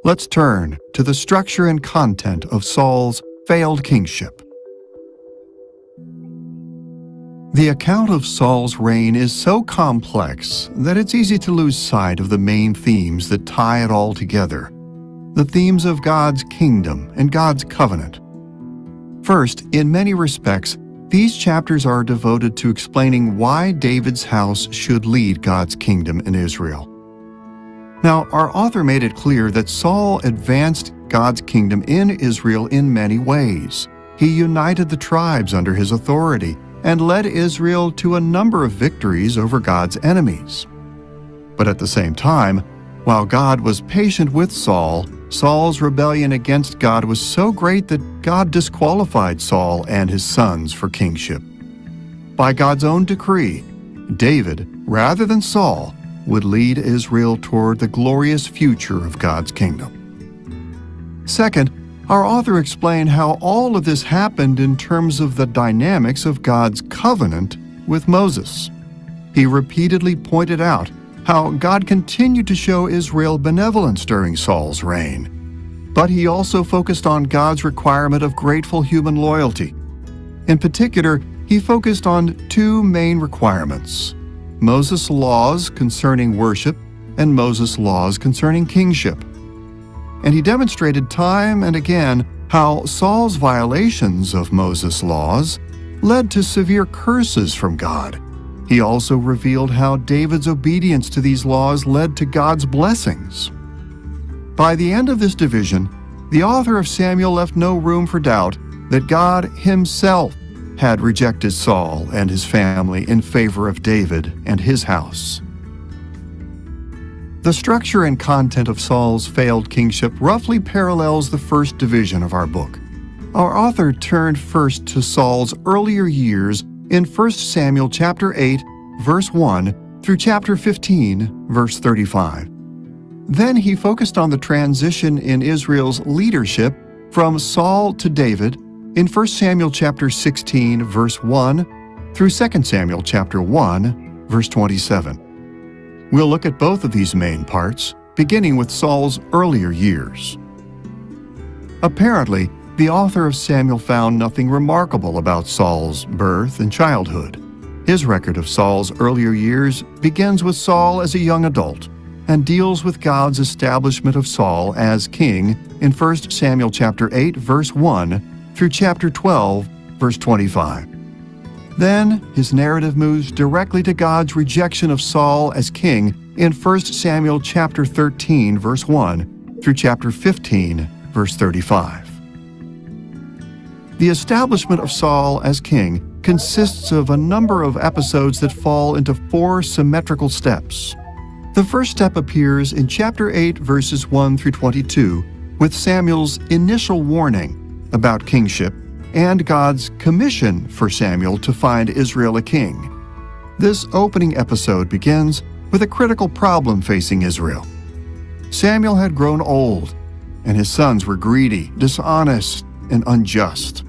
Let's turn to the structure and content of Saul's failed kingship. The account of Saul's reign is so complex that it's easy to lose sight of the main themes that tie it all together. The themes of God's kingdom and God's covenant. First, in many respects, these chapters are devoted to explaining why David's house should lead God's kingdom in Israel. Now, our author made it clear that Saul advanced God's kingdom in Israel in many ways. He united the tribes under his authority and led Israel to a number of victories over God's enemies. But at the same time, while God was patient with Saul, Saul's rebellion against God was so great that God disqualified Saul and his sons for kingship. By God's own decree, David, rather than Saul, would lead Israel toward the glorious future of God's kingdom. Second, our author explained how all of this happened in terms of the dynamics of God's covenant with Moses. He repeatedly pointed out how God continued to show Israel benevolence during Saul's reign. But he also focused on God's requirement of grateful human loyalty. In particular, he focused on two main requirements: Moses' laws concerning worship and Moses' laws concerning kingship. And he demonstrated time and again how Saul's violations of Moses' laws led to severe curses from God. He also revealed how David's obedience to these laws led to God's blessings. By the end of this division, the author of Samuel left no room for doubt that God himself had rejected Saul and his family in favor of David and his house. The structure and content of Saul's failed kingship roughly parallels the first division of our book. Our author turned first to Saul's earlier years in 1 Samuel chapter 8, verse 1 through chapter 15, verse 35. Then he focused on the transition in Israel's leadership from Saul to David in 1 Samuel chapter 16, verse 1 through 2 Samuel chapter 1, verse 27. We'll look at both of these main parts, beginning with Saul's earlier years. Apparently, the author of Samuel found nothing remarkable about Saul's birth and childhood. His record of Saul's earlier years begins with Saul as a young adult and deals with God's establishment of Saul as king in 1 Samuel chapter 8, verse 1 through chapter 12, verse 25. Then his narrative moves directly to God's rejection of Saul as king in 1 Samuel chapter 13, verse 1 through chapter 15, verse 35. The establishment of Saul as king consists of a number of episodes that fall into 4 symmetrical steps. The first step appears in chapter 8, verses 1 through 22, with Samuel's initial warning about kingship and God's commission for Samuel to find Israel a king. This opening episode begins with a critical problem facing Israel. Samuel had grown old, and his sons were greedy, dishonest, and unjust.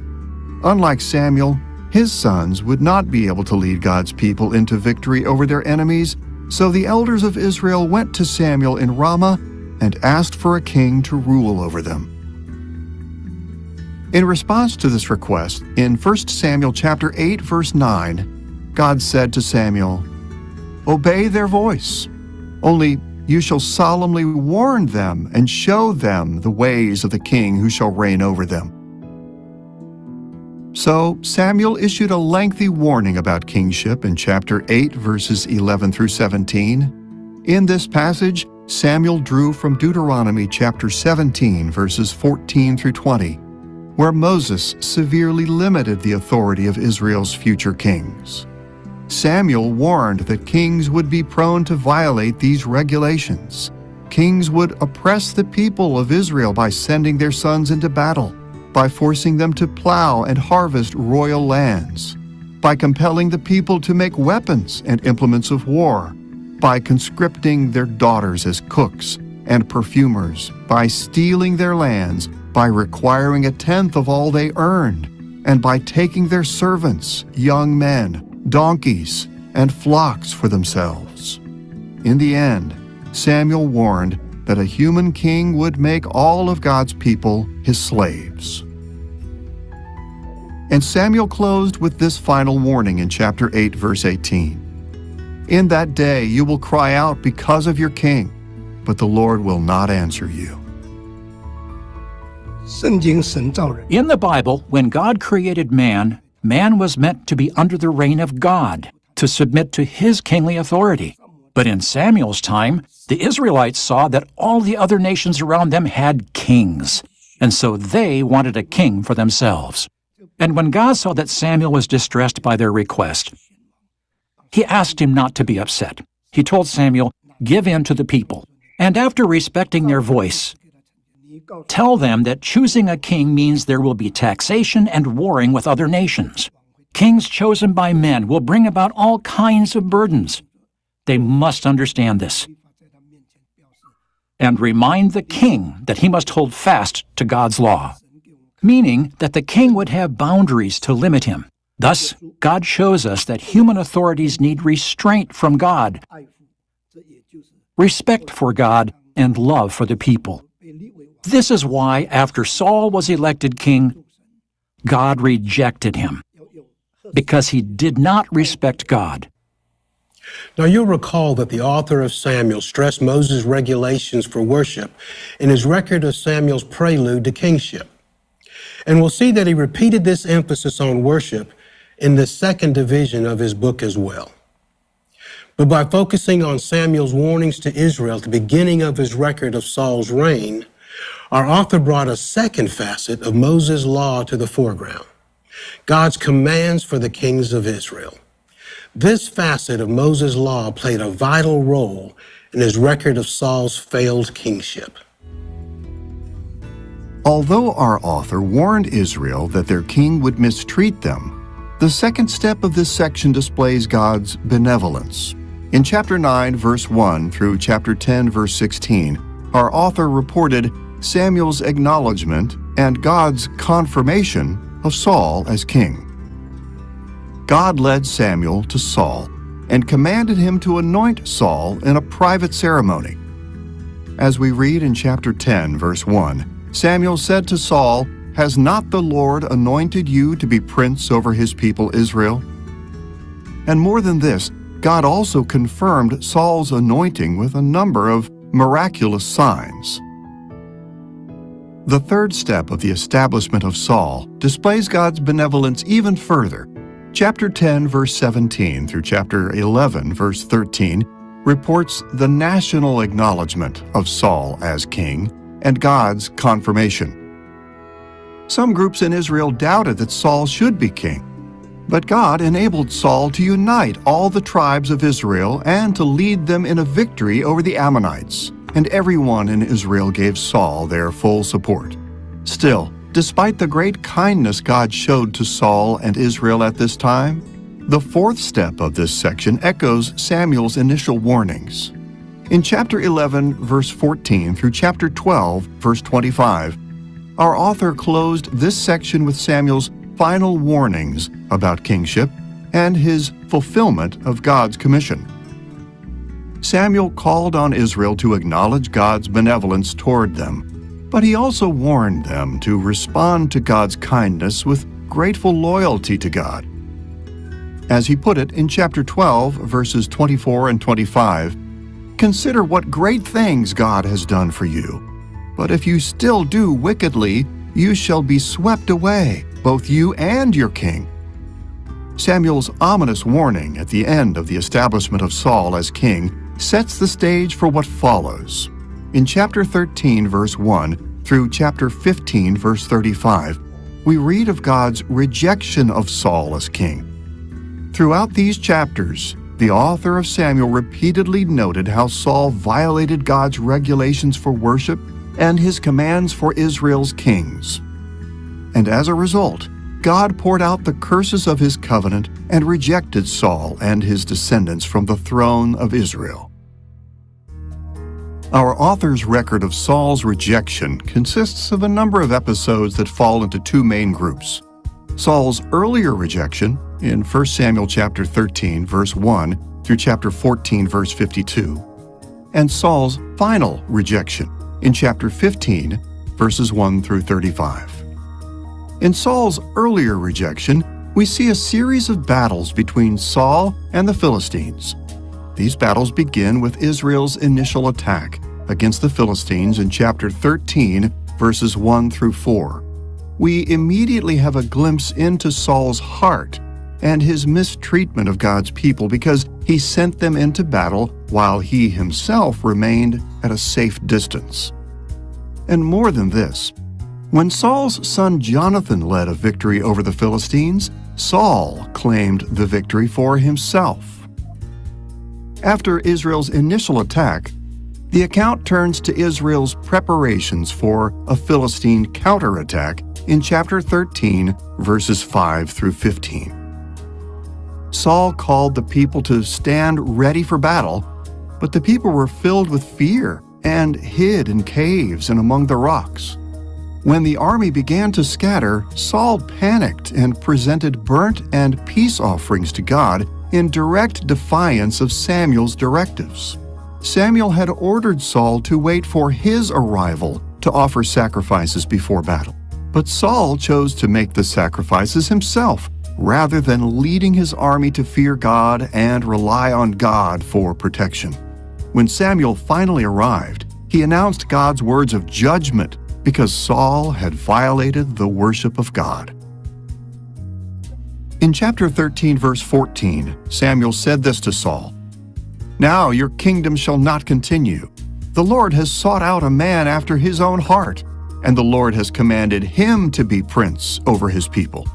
Unlike Samuel, his sons would not be able to lead God's people into victory over their enemies, so the elders of Israel went to Samuel in Ramah and asked for a king to rule over them. In response to this request, in 1 Samuel chapter 8, verse 9, God said to Samuel, "Obey their voice, only you shall solemnly warn them and show them the ways of the king who shall reign over them." So Samuel issued a lengthy warning about kingship in chapter 8, verses 11 through 17. In this passage, Samuel drew from Deuteronomy chapter 17, verses 14 through 20, where Moses severely limited the authority of Israel's future kings. Samuel warned that kings would be prone to violate these regulations. Kings would oppress the people of Israel by sending their sons into battle, by forcing them to plow and harvest royal lands. by compelling the people to make weapons and implements of war, by conscripting their daughters as cooks and perfumers, by stealing their lands, by requiring a tenth of all they earned, and by taking their servants, young men, donkeys, and flocks for themselves. In the end, Samuel warned that a human king would make all of God's people his slaves. And Samuel closed with this final warning in chapter 8, verse 18. In that day you will cry out because of your king, but the Lord will not answer you. In the Bible, when God created man, man was meant to be under the reign of God, to submit to his kingly authority. But in Samuel's time, the Israelites saw that all the other nations around them had kings, and so they wanted a king for themselves. And when God saw that Samuel was distressed by their request, he asked him not to be upset. He told Samuel, "Give in to the people, and after respecting their voice, tell them that choosing a king means there will be taxation and warring with other nations. Kings chosen by men will bring about all kinds of burdens. They must understand this. And remind the king that he must hold fast to God's law," meaning that the king would have boundaries to limit him. Thus, God shows us that human authorities need restraint from God, respect for God, and love for the people. This is why, after Saul was elected king, God rejected him, because he did not respect God. Now you'll recall that the author of Samuel stressed Moses' regulations for worship in his record of Samuel's prelude to kingship. And we'll see that he repeated this emphasis on worship in the second division of his book as well. But by focusing on Samuel's warnings to Israel at the beginning of his record of Saul's reign, our author brought a second facet of Moses' law to the foreground, God's commands for the kings of Israel. This facet of Moses' law played a vital role in his record of Saul's failed kingship. Although our author warned Israel that their king would mistreat them, the second step of this section displays God's benevolence. In chapter 9, verse 1 through chapter 10, verse 16, our author reported Samuel's acknowledgement and God's confirmation of Saul as king. God led Samuel to Saul and commanded him to anoint Saul in a private ceremony. As we read in chapter 10, verse 1, Samuel said to Saul, "Has not the Lord anointed you to be prince over his people Israel?" And more than this, God also confirmed Saul's anointing with a number of miraculous signs. The third step of the establishment of Saul displays God's benevolence even further. Chapter 10, verse 17 through chapter 11, verse 13, reports the national acknowledgement of Saul as king and God's confirmation. Some groups in Israel doubted that Saul should be king, but God enabled Saul to unite all the tribes of Israel and to lead them in a victory over the Ammonites, and everyone in Israel gave Saul their full support. Still, despite the great kindness God showed to Saul and Israel at this time, the fourth step of this section echoes Samuel's initial warnings. In chapter 11, verse 14 through chapter 12, verse 25, our author closed this section with Samuel's final warnings about kingship and his fulfillment of God's commission. Samuel called on Israel to acknowledge God's benevolence toward them, but he also warned them to respond to God's kindness with grateful loyalty to God. As he put it in chapter 12, verses 24 and 25, "Consider what great things God has done for you. But if you still do wickedly, you shall be swept away, both you and your king." Samuel's ominous warning at the end of the establishment of Saul as king sets the stage for what follows. In chapter 13, verse 1 through chapter 15, verse 35, we read of God's rejection of Saul as king. Throughout these chapters, the author of Samuel repeatedly noted how Saul violated God's regulations for worship and his commands for Israel's kings. And as a result, God poured out the curses of his covenant and rejected Saul and his descendants from the throne of Israel. Our author's record of Saul's rejection consists of a number of episodes that fall into two main groups. Saul's earlier rejection in 1 Samuel chapter 13, verse 1 through chapter 14, verse 52, and Saul's final rejection in chapter 15, verses 1 through 35. In Saul's earlier rejection, we see a series of battles between Saul and the Philistines. These battles begin with Israel's initial attack against the Philistines in chapter 13, verses 1 through 4. We immediately have a glimpse into Saul's heart and his mistreatment of God's people because he sent them into battle while he himself remained at a safe distance. And more than this, when Saul's son Jonathan led a victory over the Philistines, Saul claimed the victory for himself. After Israel's initial attack, the account turns to Israel's preparations for a Philistine counterattack in chapter 13, verses 5 through 15. Saul called the people to stand ready for battle, but the people were filled with fear and hid in caves and among the rocks. When the army began to scatter, Saul panicked and presented burnt and peace offerings to God in direct defiance of Samuel's directives. Samuel had ordered Saul to wait for his arrival to offer sacrifices before battle. But Saul chose to make the sacrifices himself, rather than leading his army to fear God and rely on God for protection. When Samuel finally arrived, he announced God's words of judgment because Saul had violated the worship of God. In chapter 13, verse 14, Samuel said this to Saul, "Now your kingdom shall not continue. The Lord has sought out a man after his own heart, and the Lord has commanded him to be prince over his people."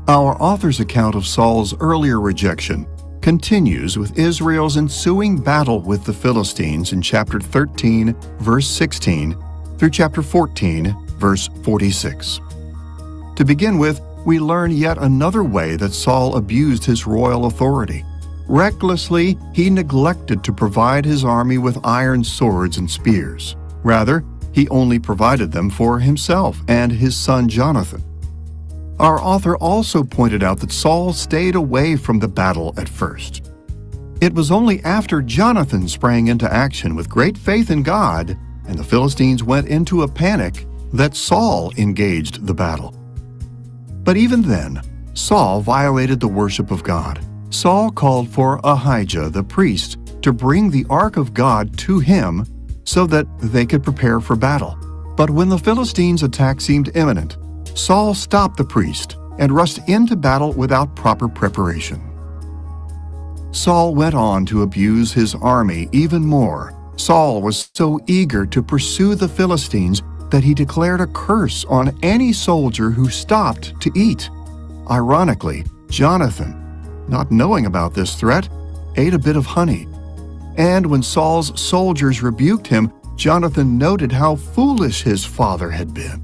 Our author's account of Saul's earlier rejection continues with Israel's ensuing battle with the Philistines in chapter 13, verse 16, through chapter 14, verse 46. To begin with, we learn yet another way that Saul abused his royal authority. Recklessly, he neglected to provide his army with iron swords and spears. Rather, he only provided them for himself and his son Jonathan. Our author also pointed out that Saul stayed away from the battle at first. It was only after Jonathan sprang into action with great faith in God and the Philistines went into a panic that Saul engaged the battle. But even then, Saul violated the worship of God. Saul called for Ahijah the priest to bring the ark of God to him so that they could prepare for battle. But when the Philistines' attack seemed imminent, Saul stopped the priest and rushed into battle without proper preparation. Saul went on to abuse his army even more. Saul was so eager to pursue the Philistines that he declared a curse on any soldier who stopped to eat. Ironically, Jonathan, not knowing about this threat, ate a bit of honey. And when Saul's soldiers rebuked him, Jonathan noted how foolish his father had been.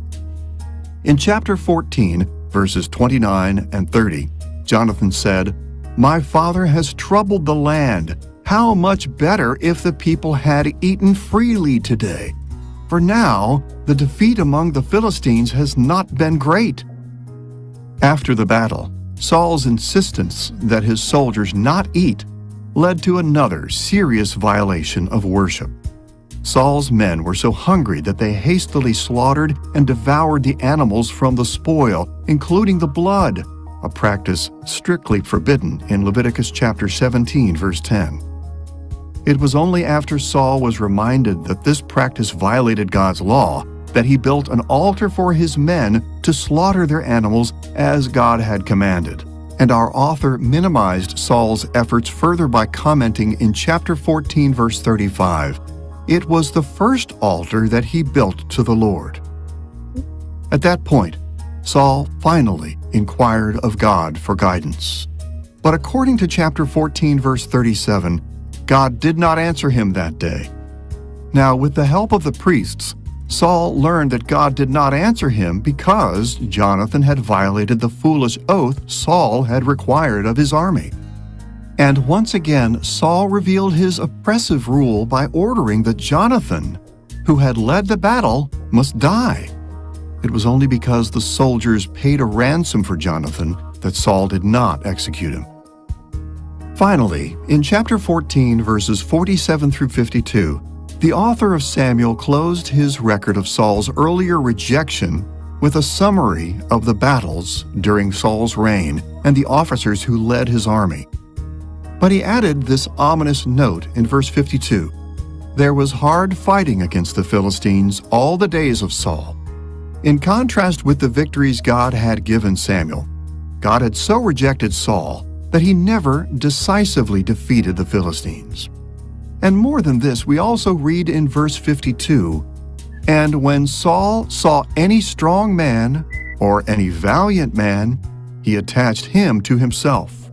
In chapter 14, verses 29 and 30, Jonathan said, "My father has troubled the land. How much better if the people had eaten freely today. For now, the defeat among the Philistines has not been great." After the battle, Saul's insistence that his soldiers not eat led to another serious violation of worship. Saul's men were so hungry that they hastily slaughtered and devoured the animals from the spoil, including the blood, a practice strictly forbidden in Leviticus chapter 17, verse 10. It was only after Saul was reminded that this practice violated God's law that he built an altar for his men to slaughter their animals as God had commanded. And our author minimized Saul's efforts further by commenting in chapter 14, verse 35, "It was the first altar that he built to the Lord." At that point, Saul finally inquired of God for guidance. But according to chapter 14, verse 37, God did not answer him that day. Now, with the help of the priests, Saul learned that God did not answer him because Jonathan had violated the foolish oath Saul had required of his army. And once again, Saul revealed his oppressive rule by ordering that Jonathan, who had led the battle, must die. It was only because the soldiers paid a ransom for Jonathan that Saul did not execute him. Finally, in chapter 14, verses 47 through 52, the author of Samuel closed his record of Saul's earlier rejection with a summary of the battles during Saul's reign and the officers who led his army. But he added this ominous note in verse 52. There was hard fighting against the Philistines all the days of Saul. In contrast with the victories God had given Samuel, God had so rejected Saul that he never decisively defeated the Philistines. And more than this, we also read in verse 52, and when Saul saw any strong man or any valiant man, he attached him to himself.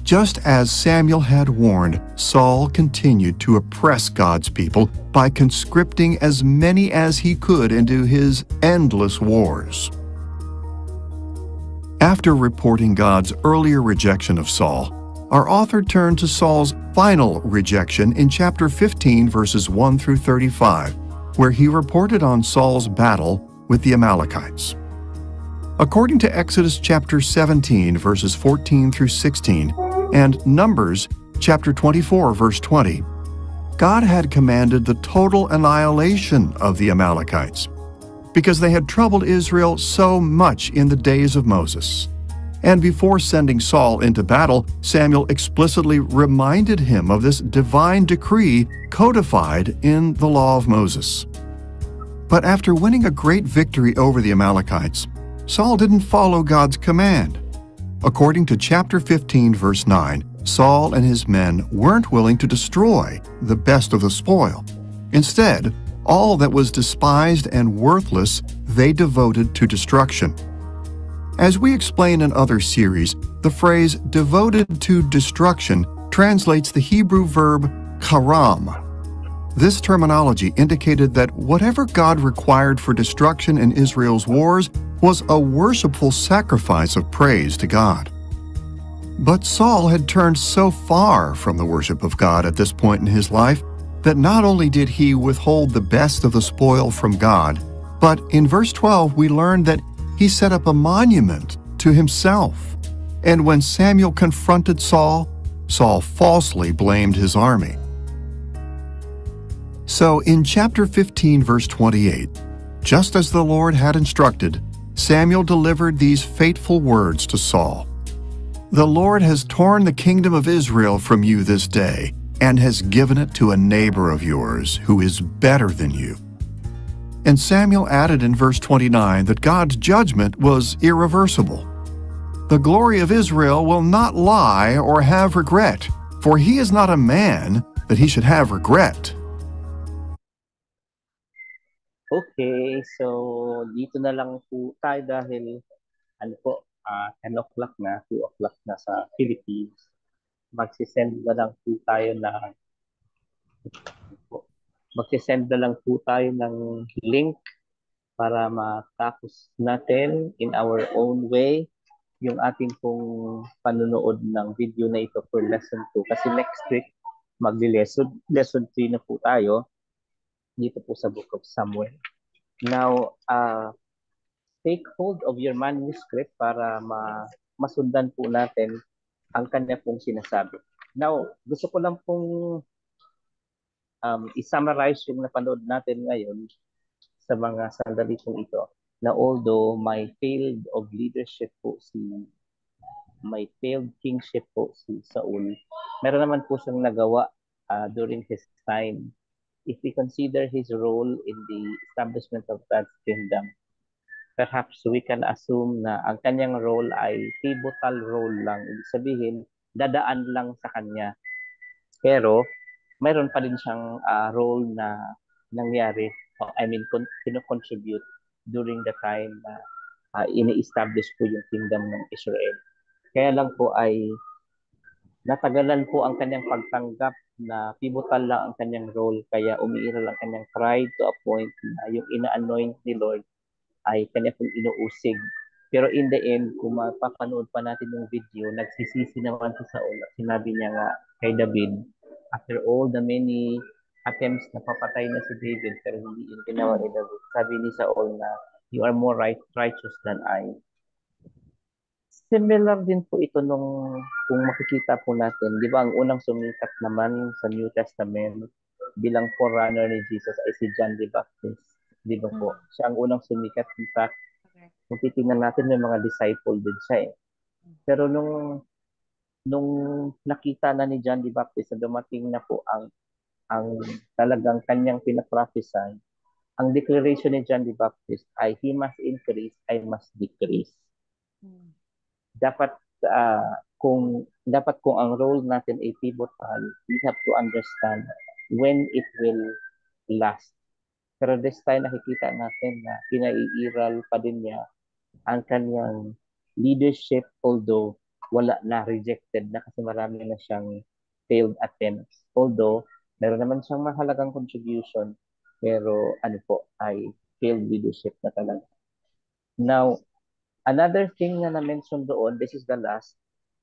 Just as Samuel had warned, Saul continued to oppress God's people by conscripting as many as he could into his endless wars. After reporting God's earlier rejection of Saul, our author turned to Saul's final rejection in chapter 15, verses 1 through 35, where he reported on Saul's battle with the Amalekites. According to Exodus chapter 17, verses 14 through 16, and Numbers chapter 24, verse 20, God had commanded the total annihilation of the Amalekites because they had troubled Israel so much in the days of Moses. And before sending Saul into battle, Samuel explicitly reminded him of this divine decree codified in the law of Moses. But after winning a great victory over the Amalekites, Saul didn't follow God's command. According to chapter 15, verse 9, Saul and his men weren't willing to destroy the best of the spoil. Instead, all that was despised and worthless they devoted to destruction. As we explain in other series, the phrase devoted to destruction translates the Hebrew verb karam. This terminology indicated that whatever God required for destruction in Israel's wars was a worshipful sacrifice of praise to God. But Saul had turned so far from the worship of God at this point in his life that not only did he withhold the best of the spoil from God, but in verse 12 we learned that he set up a monument to himself. And when Samuel confronted Saul, Saul falsely blamed his army. So in chapter 15, verse 28, just as the Lord had instructed, Samuel delivered these fateful words to Saul. The Lord has torn the kingdom of Israel from you this day and has given it to a neighbor of yours who is better than you. And Samuel added in verse 29 that God's judgment was irreversible. The glory of Israel will not lie or have regret, for he is not a man that he should have regret. Okay, so dito na lang po tayo dahil 10 o'clock na, 2 o'clock na sa Philippines. Magsisend na lang po tayo ng link para matapos natin in our own way yung ating pong panunood ng video na ito for lesson 2. Kasi next week, lesson 3 na po tayo dito po sa Book of Samuel. Now, take hold of your manuscript para masundan po natin ang kanya pong sinasabi. Now, gusto ko lang pong i-summarize yung napanood natin ngayon sa mga sandali pong ito, na although may failed kingship po si Saul, meron naman po siyang nagawa during his time. If we consider his role in the establishment of God's kingdom, perhaps we can assume na ang kanyang role ay pivotal role lang. Ibig sabihin, dadaan lang sa kanya. Pero, mayroon pa rin siyang role na nangyari, contribute during the time na ini-establish po yung kingdom ng Israel. Kaya lang po ay natagalan po ang kanyang pagtanggap na pivotal lang ang kanyang role, kaya umiiral ang kanyang pride to a point na yung ina-anoint ni Lord ay kanya pong inuusig. Pero in the end, kung mapapanood pa natin yung video, nagsisisi naman si Saul at sinabi niya nga kay David, after all the many attempts na papatay na si David pero hindi yun ginawa ni David, sabi ni Saul na you are more righteous than I. Similar din po ito kung makikita po natin, di ba ang unang sumikat naman sa New Testament bilang forerunner ni Jesus ay si John the Baptist. Di ba po? Siya ang unang sumikat. In fact, kung titingnan natin, may mga disciple din siya eh. Pero nung nakita na ni John the Baptist na dumating na po ang talagang kanyang pinaprophesy, ang declaration ni John the Baptist ay he must increase, I must decrease. Dapat kung ang role natin ay pivotal, we have to understand when it will last. Pero this time nakikita natin na pinaiiral pa din niya ang kanyang leadership, although wala na, rejected na kasi marami na siyang failed attempts. Although meron naman siyang mahalagang contribution, pero ay failed leadership na talaga. Now, another thing na na-mention doon, this is the last,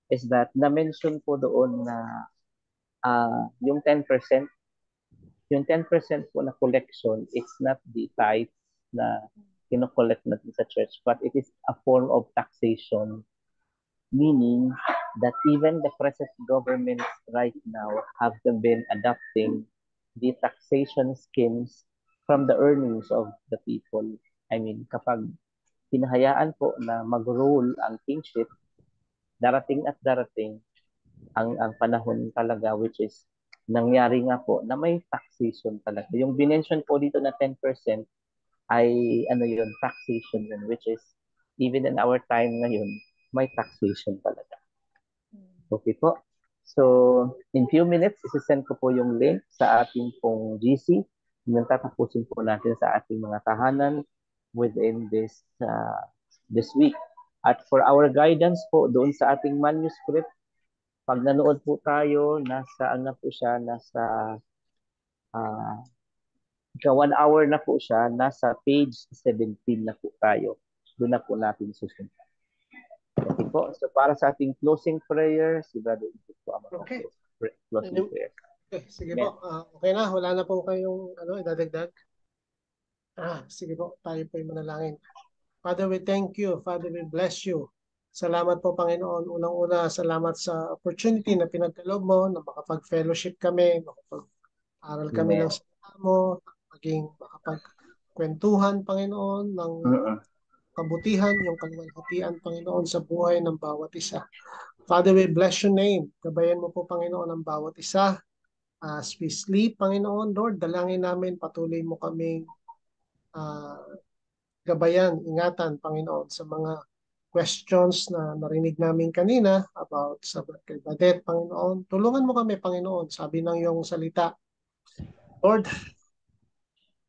is that na-mention po doon na yung 10%, yung 10% po na collection, it's not the tithe na kino-collect natin sa church, but it is a form of taxation, meaning that even the present government right now have been adopting the taxation schemes from the earnings of the people. I mean, kapag hinahayaan po na mag-rule ang kingship, darating at darating ang panahon talaga, which is nangyari nga po na may taxation talaga. Yung binention po dito na 10% ay taxation yun, which is even in our time ngayon, may taxation talaga. Okay po. So, in few minutes, isisend ko po yung link sa ating pong GC. Yung tatapusin po natin sa ating mga tahanan within this week. At for our guidance po doon sa ating manuscript, pag nanood po tayo, nasa 1 hour na po siya, nasa page 17 na po tayo. Doon na po natin susunod. Okay po. So para sa ating closing prayer, si Brother Ito po ang closing prayer. Okay, sige po. Okay na, wala na po kayong idadagdag. Sige po, tayo po yung manalangin. Father, we thank you. Father, we bless you. Salamat po, Panginoon. Unang-una, salamat sa opportunity na pinagkaloob mo na makapag-fellowship kami, makapag-aral kami ng salita mo, maging makapag-kwentuhan, Panginoon, ng kabutihan, yung kaluwalhatian, Panginoon, sa buhay ng bawat isa. Father, we bless your name. Gabayan mo po, Panginoon, ang bawat isa. As we sleep, Panginoon, Lord, dalangin namin, patuloy mo kaming gabayan, ingatan, Panginoon, sa mga questions na narinig namin kanina about sa kay Badet, Panginoon. Tulungan mo kami, Panginoon. Sabi ng iyong salita, Lord,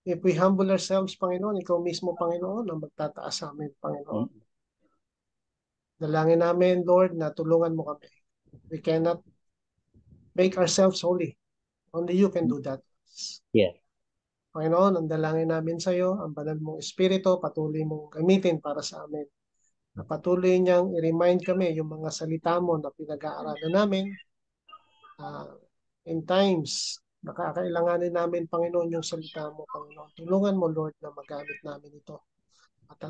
if we humble ourselves, Panginoon, ikaw mismo, Panginoon, ang magtataas sa amin, Panginoon. Dalangin namin, Lord, na tulungan mo kami. We cannot make ourselves holy. Only you can do that. Yeah. Panginoon, ang dalangin namin sa iyo, ang banal mong Espiritu, patuloy mong gamitin para sa amin. Na patuloy niyang i-remind kami yung mga salita mo na pinag-aaralan namin. In times, nakakailanganin namin, Panginoon, yung salita mo, Panginoon. Tulungan mo, Lord, na magamit namin ito. At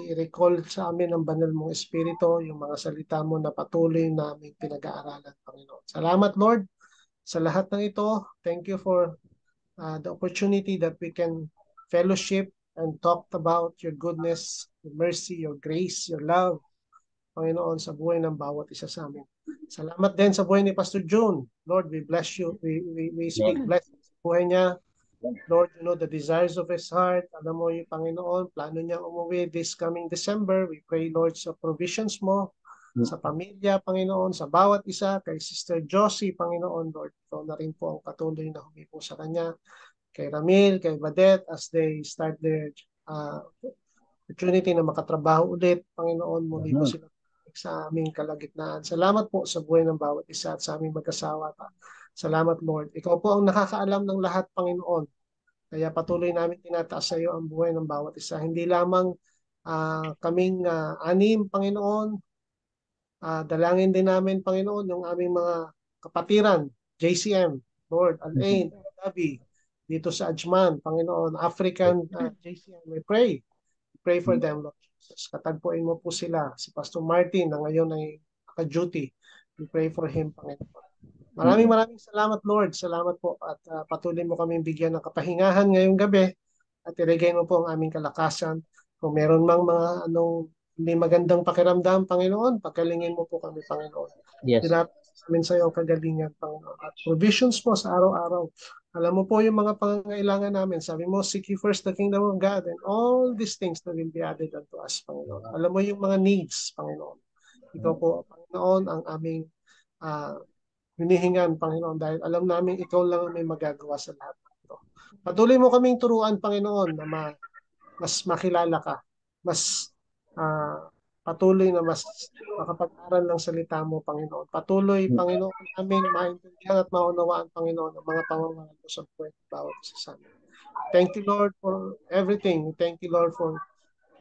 i-recall sa amin ang banal mong Espiritu, yung mga salita mo na patuloy namin pinag-aaralan, Panginoon. Salamat, Lord, sa lahat ng ito. Thank you for the opportunity that we can fellowship and talked about your goodness, your mercy, your grace, your love, Panginoon, sa buhay ng bawat isa sa amin. Salamat din sa buhay ni Pastor June. Lord, we bless you. We speak blessings sa buhay niya. Lord, you know the desires of his heart. Alam mo yung Panginoon, plano niya umuwi this coming December. We pray, Lord, sa provisions mo, sa pamilya, Panginoon, sa bawat isa, kay Sister Josie, Panginoon, Lord, ikaw na rin po ang patuloy na humipo sa kanya. Kay Ramil, kay Badet, as they start their opportunity na makatrabaho ulit, Panginoon, muli po sila sa aming kalagitnaan. Salamat po sa buhay ng bawat isa at sa aming mag-asawa. Salamat, Lord. Ikaw po ang nakakaalam ng lahat, Panginoon. Kaya patuloy namin tinataas sa iyo ang buhay ng bawat isa. Hindi lamang kaming anim, Panginoon. Dalangin din namin, Panginoon, yung aming mga kapatiran, JCM, Lord, Alain, Gabi, dito sa Ajman, Panginoon, African JCM. We pray for them, Lord Jesus. Katagpuin mo po sila, si Pastor Martin na ngayon ay naka-duty. We pray for him, Panginoon. Maraming salamat, Lord. Salamat po at patuloy mo kaming bigyan ng kapahingahan ngayong gabi at ilagay mo po ang aming kalakasan. Kung meron mang mga hindi magandang pakiramdam, Panginoon, pagkalingin mo po kami, Panginoon. Yes. Samin sa iyo ang kagalingan, Panginoon. At provisions mo sa araw-araw. Alam mo po yung mga pangangailangan namin. Sabi mo, seek ye first the kingdom of God and all these things that will be added unto us, Panginoon. Alam mo yung mga needs, Panginoon. Ikaw po, Panginoon, ang aming hinihingan, Panginoon, dahil alam namin ikaw lang ang may magagawa sa lahat ng ito. Patuloy mo kaming turuan, Panginoon, na mas makilala ka, mas patuloy na mas makapag-aral ng salita mo, Panginoon. Patuloy, Panginoon, namin maintindihan at maunawaan, Panginoon, ang mga pamamahala mo sa buhay ng bawat isa sa amin. Thank you, Lord, for everything. Thank you, Lord, for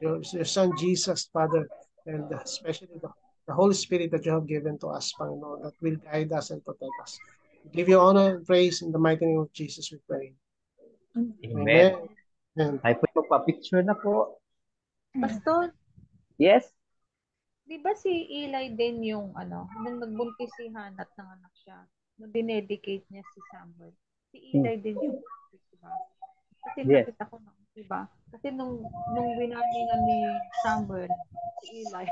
your Son, Jesus, Father, and especially the Holy Spirit that you have given to us, Panginoon, that will guide us and protect us. We give you honor and praise in the mighty name of Jesus, we pray. Amen. Ay po, magpa-picture na po. Pastor, Yes. di ba si Eli din yung nung nagbuntis si Hannah at nanganak siya, nung dinedicate niya si Samuel, si Eli din yung di ba? Kasi nakita ko na, di ba? Kasi nung winaningan ni Samuel, si Eli,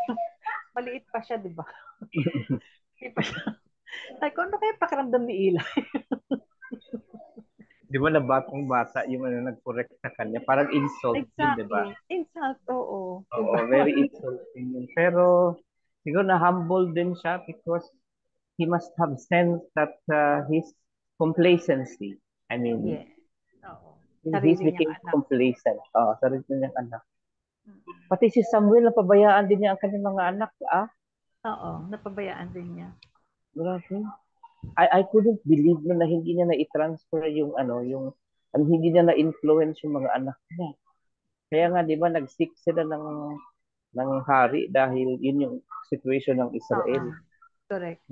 maliit pa siya, di ba? Hindi pa siya. Ay, kung ano kaya pakiramdam ni Eli? Di ba na batang-bata yung nag-correct sa kanya? Parang insult yun, di ba? Insult, oo. Oo, very insulting yun. Pero siguro na-humble din siya because he must have sensed that his complacency. I mean, he's became complacent. Sarili niyang anak. Pati si Samuel, napabayaan din niya ang kanyang mga anak. Oo, napabayaan din niya. Grabe. I couldn't believe na hindi niya na-transfer yung hindi niya na-influence yung mga anak niya. Kaya nga, di ba, nag-seek sila ng hari dahil yun yung situation ng Israel. Correct.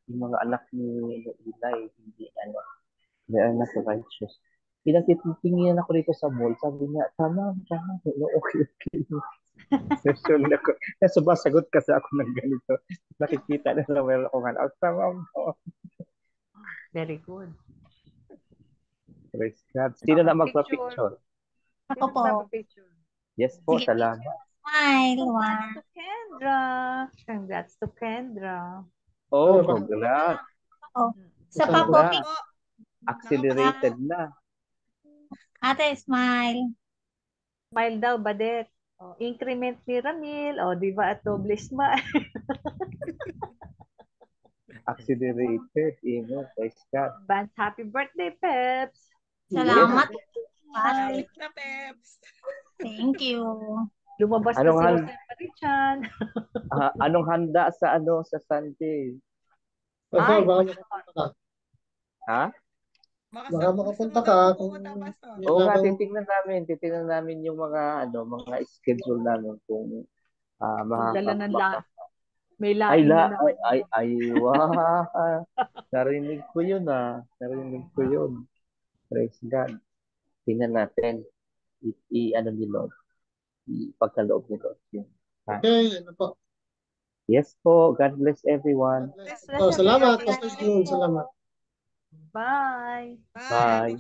Yung mga anak ni Eli, they are not righteous. Pinagtitingin ako rito sa mall, sabi niya, tama, okay. Sumasagot kasi ako ng ganito. Nakikita na lang meron akong anak. Tama mo. Very good. Praise God. Sino na magpa-picture? Ako po. Yes po, salamat. Smile. To Kendra. Congrats to Kendra. Oh, congrats. Sa pa po. Accelerated na. Ate, smile. Smile daw, Badet. Increment ni Ramil. Di ba at doble smile? Accelerated. Praise God. Advance happy birthday, Peps. Salamat. Happy Peps. Thank you. Lumabas na si Jose Marichan. Anong handa sa Sunday? Baka makapunta ka. Ha? Baka makapunta ka. Oo nga, titingnan namin yung mga schedule namin kung may lain na naman. Wow. Narinig ko yun. Praise God. Tingnan natin. Ni Lord. Ipagkaloob ni Lord. Okay, po. Yes po. God bless everyone. Salamat, Pastor June. Salamat. Bye. Bye.